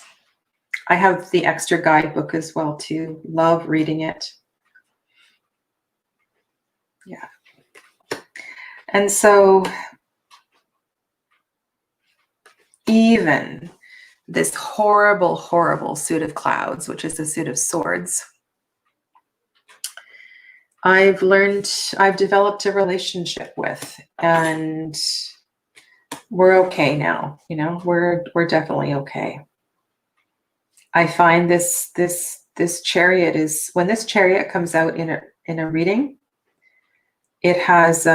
I have the extra guidebook as well too. Love reading it. Yeah. And so even this horrible, horrible suit of clouds, which is the suit of swords, I've developed a relationship with, and we're okay now. You know, we're definitely okay. I find this chariot is, when this chariot comes out in a reading, it has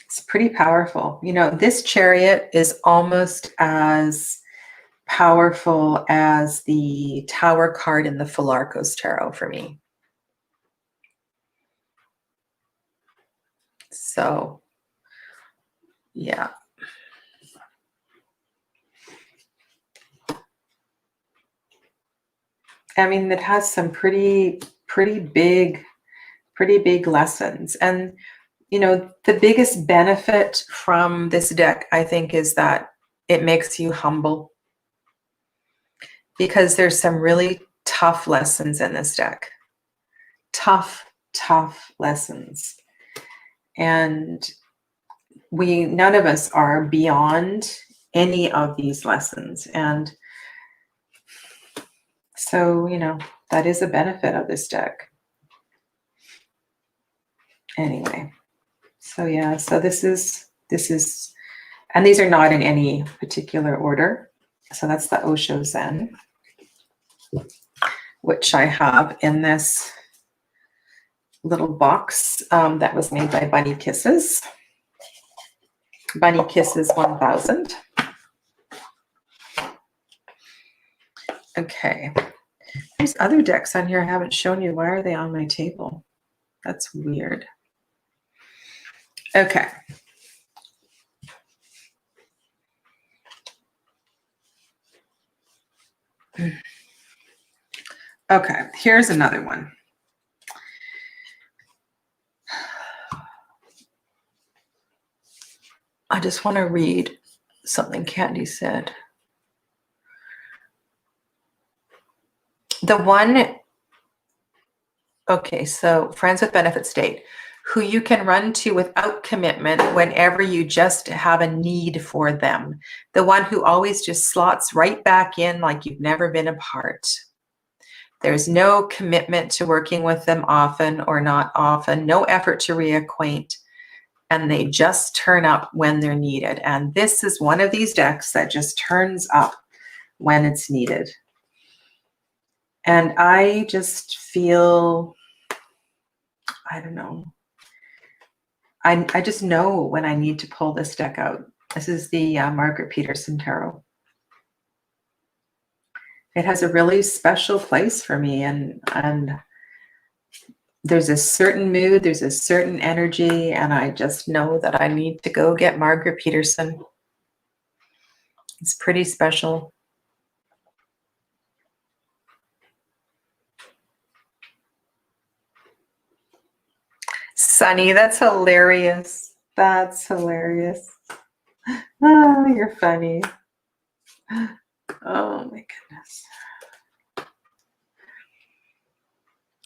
it's pretty powerful. You know, this chariot is almost as powerful as the Tower card in the Philarkos Tarot for me. So, yeah. I mean, it has some pretty big lessons. And, you know, the biggest benefit from this deck, I think, is that it makes you humble, because there's some really tough lessons in this deck. Tough lessons. And none of us are beyond any of these lessons. And so, you know, that is a benefit of this deck. Anyway, so yeah, so this is, and these are not in any particular order. So that's the Osho Zen, which I have in this little box that was made by Bunny Kisses. Bunny Kisses 1000. Okay. There's other decks on here I haven't shown you. Why are they on my table? That's weird. Okay. Okay, here's another one. I just want to read something Candy said. The one, okay, so friends with benefit state, who you can run to without commitment whenever you just have a need for them. The one who always just slots right back in like you've never been apart. There's no commitment to working with them often or not often, no effort to reacquaint, and they just turn up when they're needed. And this is one of these decks that just turns up when it's needed. And I just feel, I don't know, I just know when I need to pull this deck out. This is the Margaret Peterson Tarot. It has a really special place for me, and there's a certain mood, there's a certain energy, and I just know that I need to go get Margaret Peterson. It's pretty special. Sunny, that's hilarious. That's hilarious. Oh, you're funny. Oh my goodness.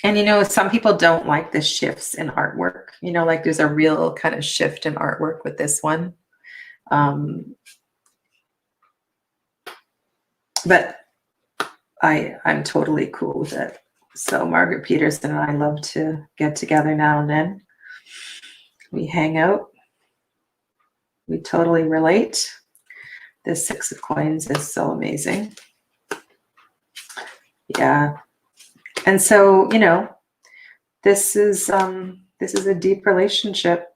And you know, some people don't like the shifts in artwork. You know, like there's a real kind of shift in artwork with this one. But I'm totally cool with it. So Margaret Peterson and I love to get together now and then. We hang out. We totally relate. This Six of Coins is so amazing. Yeah. And so, you know, this is a deep relationship.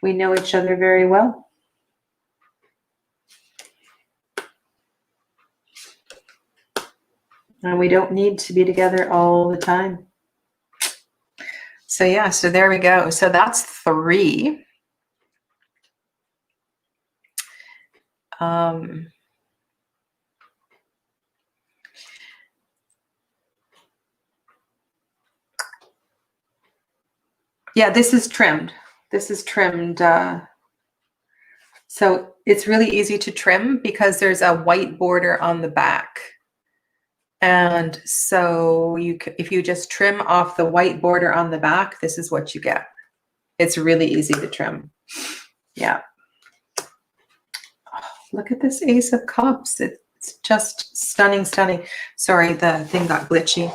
We know each other very well. And we don't need to be together all the time. So yeah, so there we go. So that's 3. Yeah, this is trimmed. This is trimmed. So it's really easy to trim because there's a white border on the back. And so if you just trim off the white border on the back, this is what you get. It's really easy to trim. Yeah. Oh, look at this Ace of Cups. It's just stunning, stunning. Sorry, the thing got glitchy.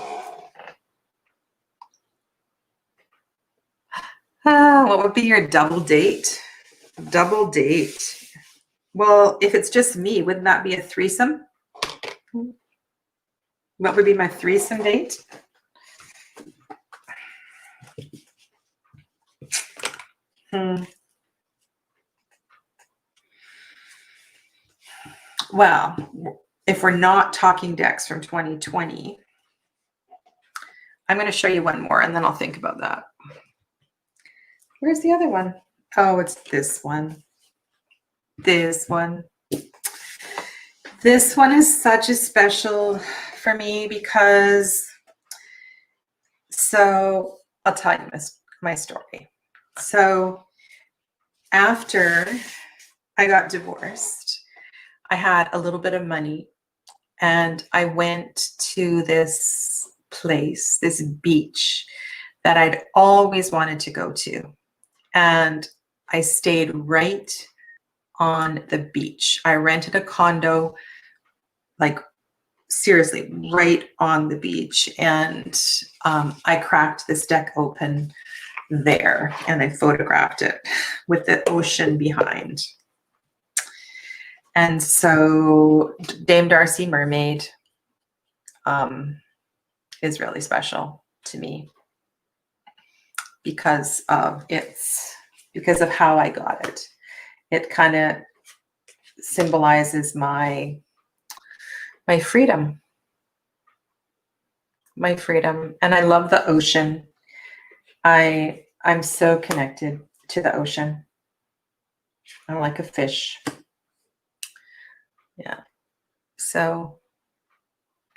What would be your double date? Double date. Well, if it's just me, wouldn't that be a threesome? What would be my threesome date? Well, if we're not talking decks from 2020, I'm going to show you one more and then I'll think about that. Where's the other one? Oh, it's this one. This one. This one is such a special for me because, so I'll tell you my story. So after I got divorced, I had a little bit of money and I went to this place, this beach that I'd always wanted to go to. And I stayed right on the beach. I rented a condo, like seriously, right on the beach. And I cracked this deck open there and I photographed it with the ocean behind. And so Dame Darcy Mermaid is really special to me because of how I got it. It kind of symbolizes my freedom. my freedom. And I love the ocean. I'm so connected to the ocean. I'm like a fish. Yeah. So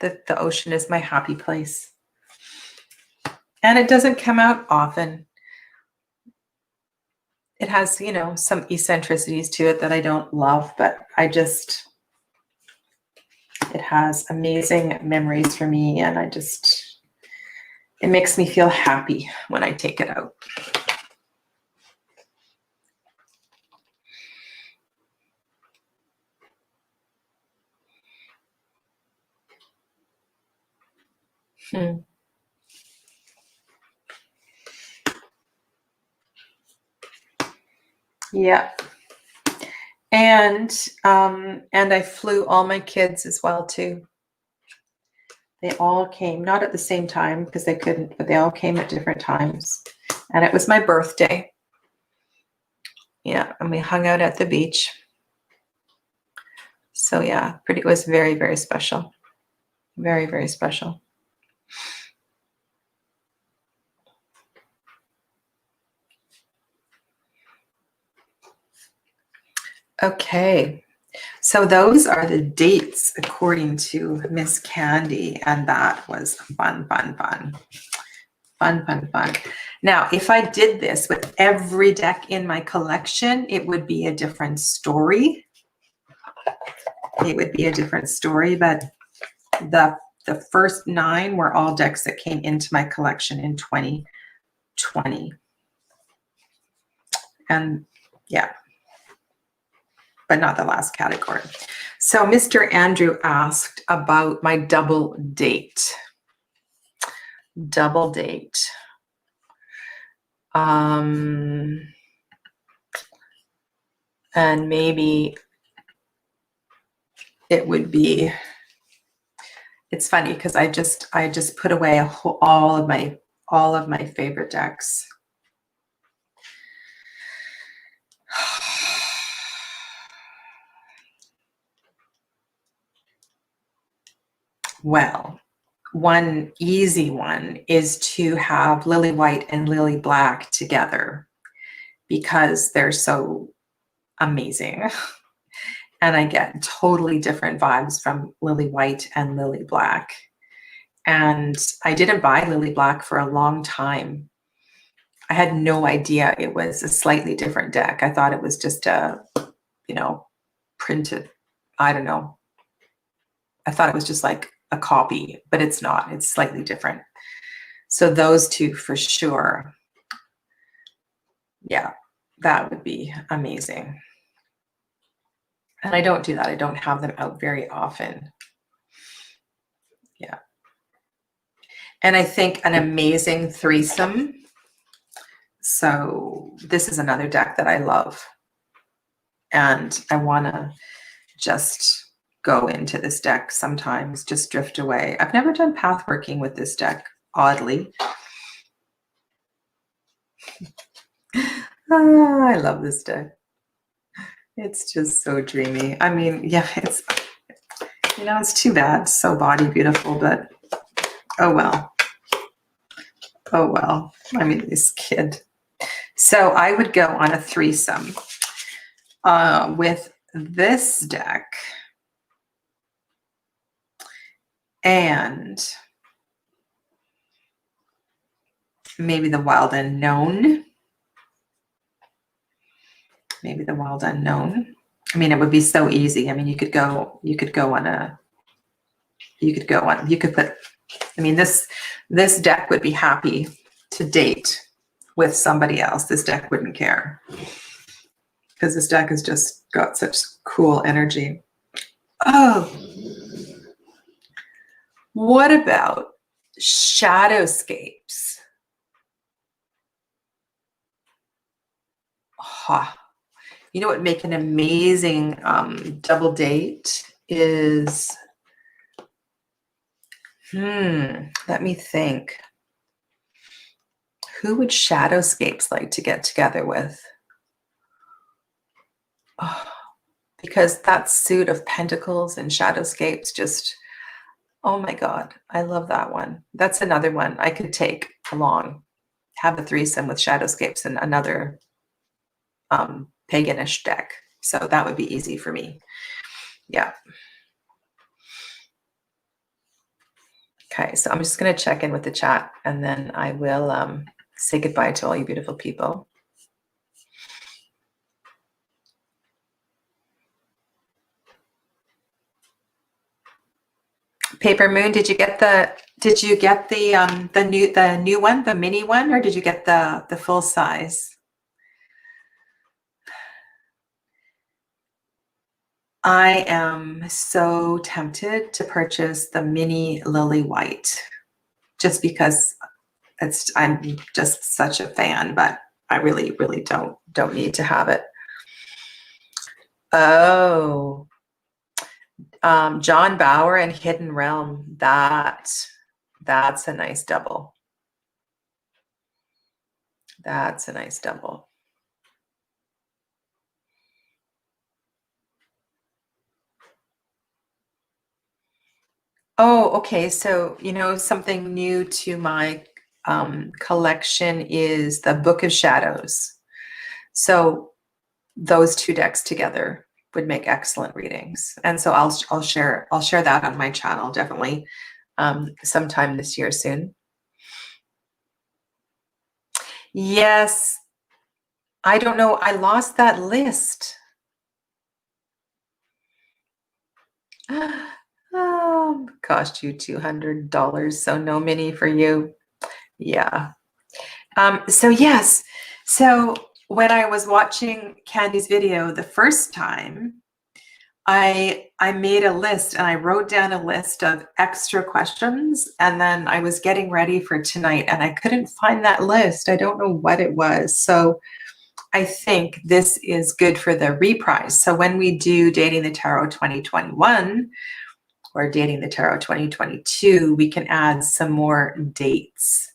the ocean is my happy place. And it doesn't come out often. It has, you know, some eccentricities to it that I don't love, but it has amazing memories for me, and it makes me feel happy when I take it out. Yeah. And I flew all my kids as well too. They all came, not at the same time because they couldn't, but they all came at different times. And it was my birthday. Yeah, and we hung out at the beach. So yeah, it was very, very special. Very, very special. Okay, so those are the dates according to Miss Candy, and that was fun, fun, fun. Fun, fun, fun. Now, if I did this with every deck in my collection, it would be a different story. It would be a different story, but the first 9 were all decks that came into my collection in 2020. And yeah, but not the last category. So Mr. Andrew asked about my double date. Double date. And maybe it would be, it's funny because I just put away all of my favorite decks. Well, one easy one is to have Lily White and Lily Black together because they're so amazing. And I get totally different vibes from Lily White and Lily Black. And I didn't buy Lily Black for a long time. I had no idea it was a slightly different deck. I thought it was just a, you know, printed, I don't know. I thought it was just like a copy, but it's not. It's slightly different. So those two for sure. Yeah, that would be amazing. And I don't do that. I don't have them out very often. Yeah. And I think an amazing threesome. So this is another deck that I love. And I want to just go into this deck sometimes, just drift away. I've never done path working with this deck, oddly. I love this deck. It's just so dreamy. I mean, yeah, it's, you know, it's too bad. It's so body beautiful, but oh well. Oh well. I mean, this kid. So I would go on a threesome with this deck and maybe the Wild Unknown. Maybe the Wild Unknown. I mean, it would be so easy. I mean, you could put, I mean, this deck would be happy to date with somebody else. This deck wouldn't care because this deck has just got such cool energy. Oh, what about Shadowscapes? Ha. You know what would make an amazing double date is, let me think. Who would Shadowscapes like to get together with? Oh, because that suit of pentacles and Shadowscapes just, Oh my God, I love that one. That's another one I could take along, have a threesome with Shadowscapes and another paganish deck. So that would be easy for me. Yeah. Okay, so I'm just going to check in with the chat and then I will say goodbye to all you beautiful people. Paper Moon, did you get the new one, the mini one, or did you get the full size? I am so tempted to purchase the mini Lily White just because I'm just such a fan, but I really, really don't need to have it. Oh, John Bauer and Hidden Realm. That's a nice double. That's a nice double. Oh, okay. So, you know, something new to my collection is the Book of Shadows. So those two decks together would make excellent readings. And so I'll share that on my channel definitely sometime this year soon. Yes. I don't know. I lost that list. Cost you $200. So no mini for you. Yeah. So yes. So when I was watching Candy's video the first time, I made a list and I wrote down a list of extra questions, and then I was getting ready for tonight and I couldn't find that list. I don't know what it was. So I think this is good for the reprise. So when we do Dating the Tarot 2021 or Dating the Tarot 2022, we can add some more dates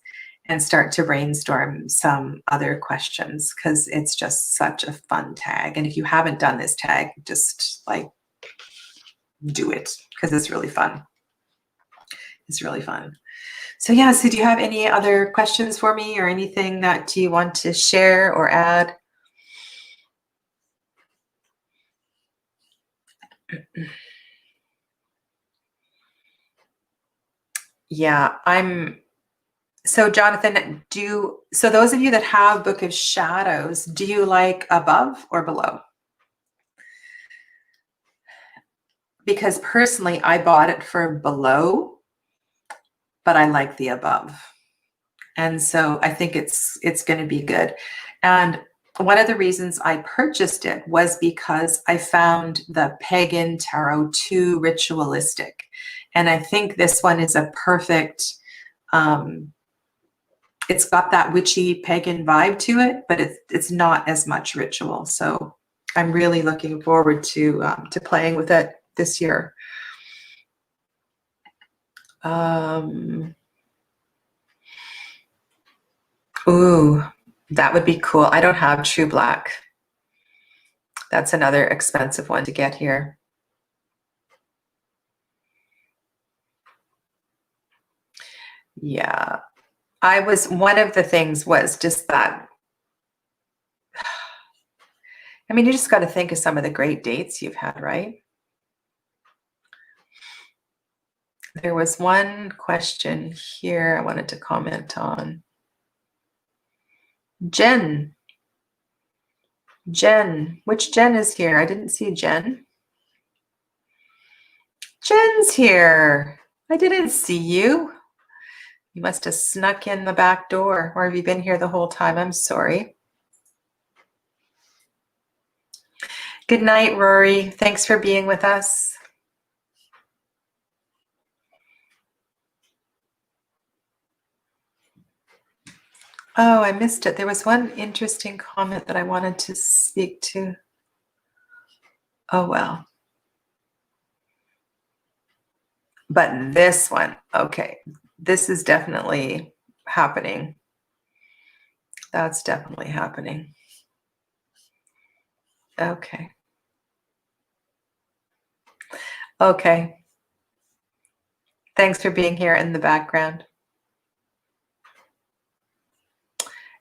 and start to brainstorm some other questions because it's just such a fun tag. And if you haven't done this tag, just like do it because it's really fun. It's really fun. So yeah, so do you have any other questions for me or anything that you want to share or add? Yeah, so Jonathan, so those of you that have Book of Shadows, do you like above or below? Because personally, I bought it for below, but I like the above. And so I think it's going to be good. And one of the reasons I purchased it was because I found the Pagan Tarot too ritualistic. And I think this one is a perfect, it's got that witchy pagan vibe to it, but it's not as much ritual. So I'm really looking forward to playing with it this year. Ooh, that would be cool. I don't have True Black. That's another expensive one to get here. Yeah. One of the things was just that, I mean, you just got to think of some of the great dates you've had, right? There was one question here I wanted to comment on. Jen, which Jen is here? I didn't see Jen. Jen's here. I didn't see you. You must have snuck in the back door, or have you been here the whole time? I'm sorry. Good night, Rory. Thanks for being with us. Oh, I missed it. There was one interesting comment that I wanted to speak to. Oh, well. But this one, okay, this is definitely happening. That's definitely happening. Okay. Okay. Thanks for being here in the background.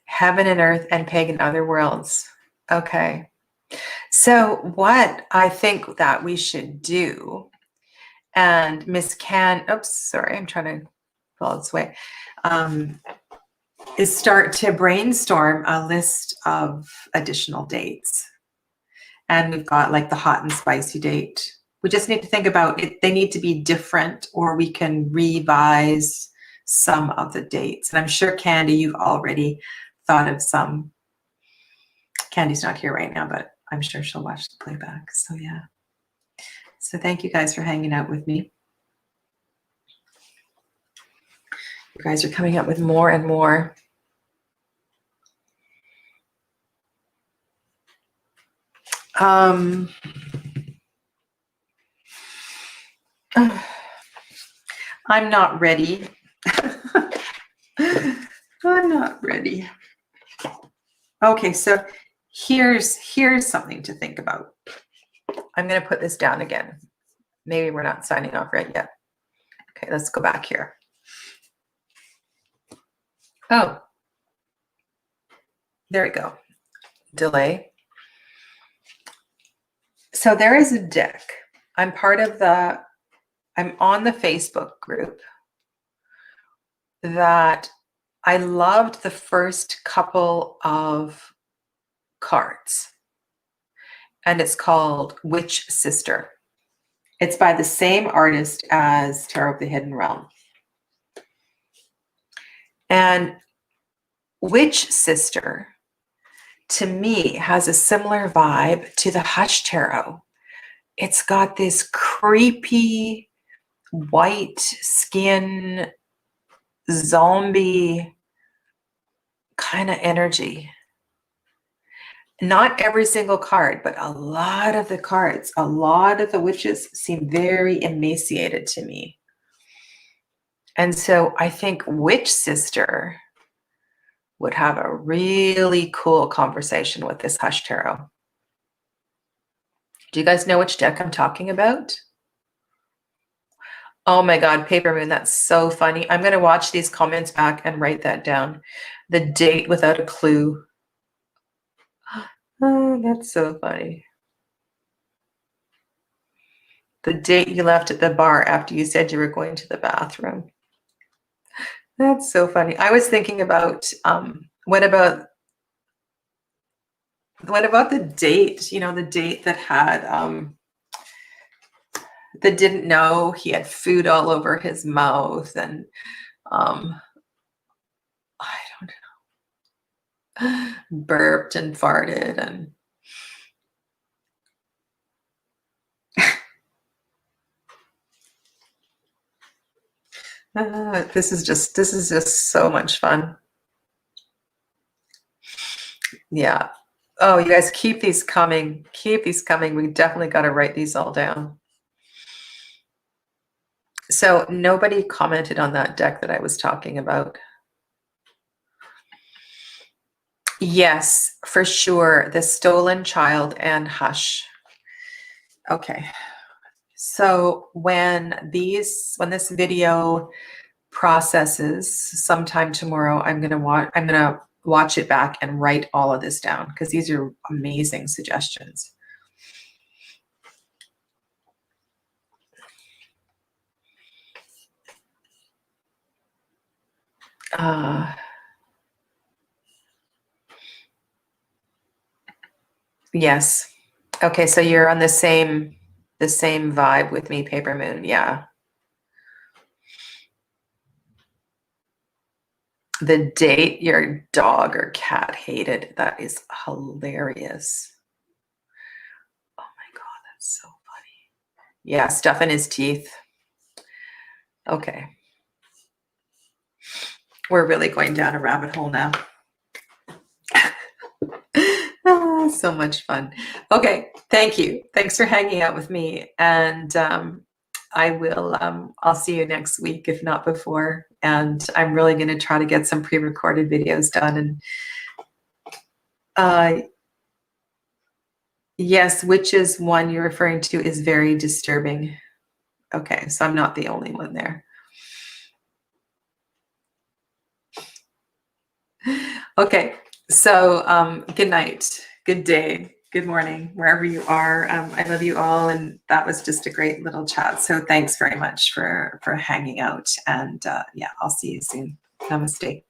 Heaven and earth and pagan other worlds. Okay. So what I think that we should do, and Miss Can, oops, sorry, I'm trying to pull this way, is start to brainstorm a list of additional dates. And we've got like the hot and spicy date. We just need to think about it. They need to be different, or we can revise some of the dates. And I'm sure, Candy, you've already thought of some. Candy's not here right now, but I'm sure she'll watch the playback. So yeah. So thank you guys for hanging out with me. You guys are coming up with more and more. I'm not ready. I'm not ready. Okay, so here's something to think about. I'm going to put this down again. Maybe we're not signing off right yet. Okay, let's go back here. Oh, there we go. Delay. So there is a deck. I'm on the Facebook group that I loved the first couple of cards. And it's called Witch Sister. It's by the same artist as Tarot of the Hidden Realm. And Witch Sister, to me, has a similar vibe to the Hush Tarot. It's got this creepy white skin zombie kind of energy. Not every single card, but a lot of the cards, a lot of the witches seem very emaciated to me. And so I think Witch Sister would have a really cool conversation with this Hush Tarot. Do you guys know which deck I'm talking about? Oh my God, Paper Moon, that's so funny. I'm going to watch these comments back and write that down. The date without a clue. Oh, that's so funny. The date you left at the bar after you said you were going to the bathroom. That's so funny. I was thinking about what about the date? You know, the date that had that didn't know he had food all over his mouth, and I don't know, burped and farted and. This is just so much fun. Yeah. Oh, you guys keep these coming. Keep these coming. We definitely got to write these all down. So nobody commented on that deck that I was talking about. Yes, for sure. The Stolen Child and Hush. Okay. So when this video processes sometime tomorrow, I'm gonna watch it back and write all of this down, because these are amazing suggestions. Yes. Okay, so you're on the same vibe with me, Paper Moon. Yeah. The date your dog or cat hated. That is hilarious. Oh my God, that's so funny. Yeah, stuff in his teeth. Okay. We're really going down a rabbit hole now. So much fun. Okay, thank you. Thanks for hanging out with me. And I'll see you next week, if not before. And I'm really going to try to get some pre-recorded videos done. And yes, which is one you're referring to is very disturbing. Okay, so I'm not the only one there. Okay, so good night, good day, good morning, wherever you are. I love you all, and that was just a great little chat. So thanks very much for hanging out, and yeah, I'll see you soon. Namaste.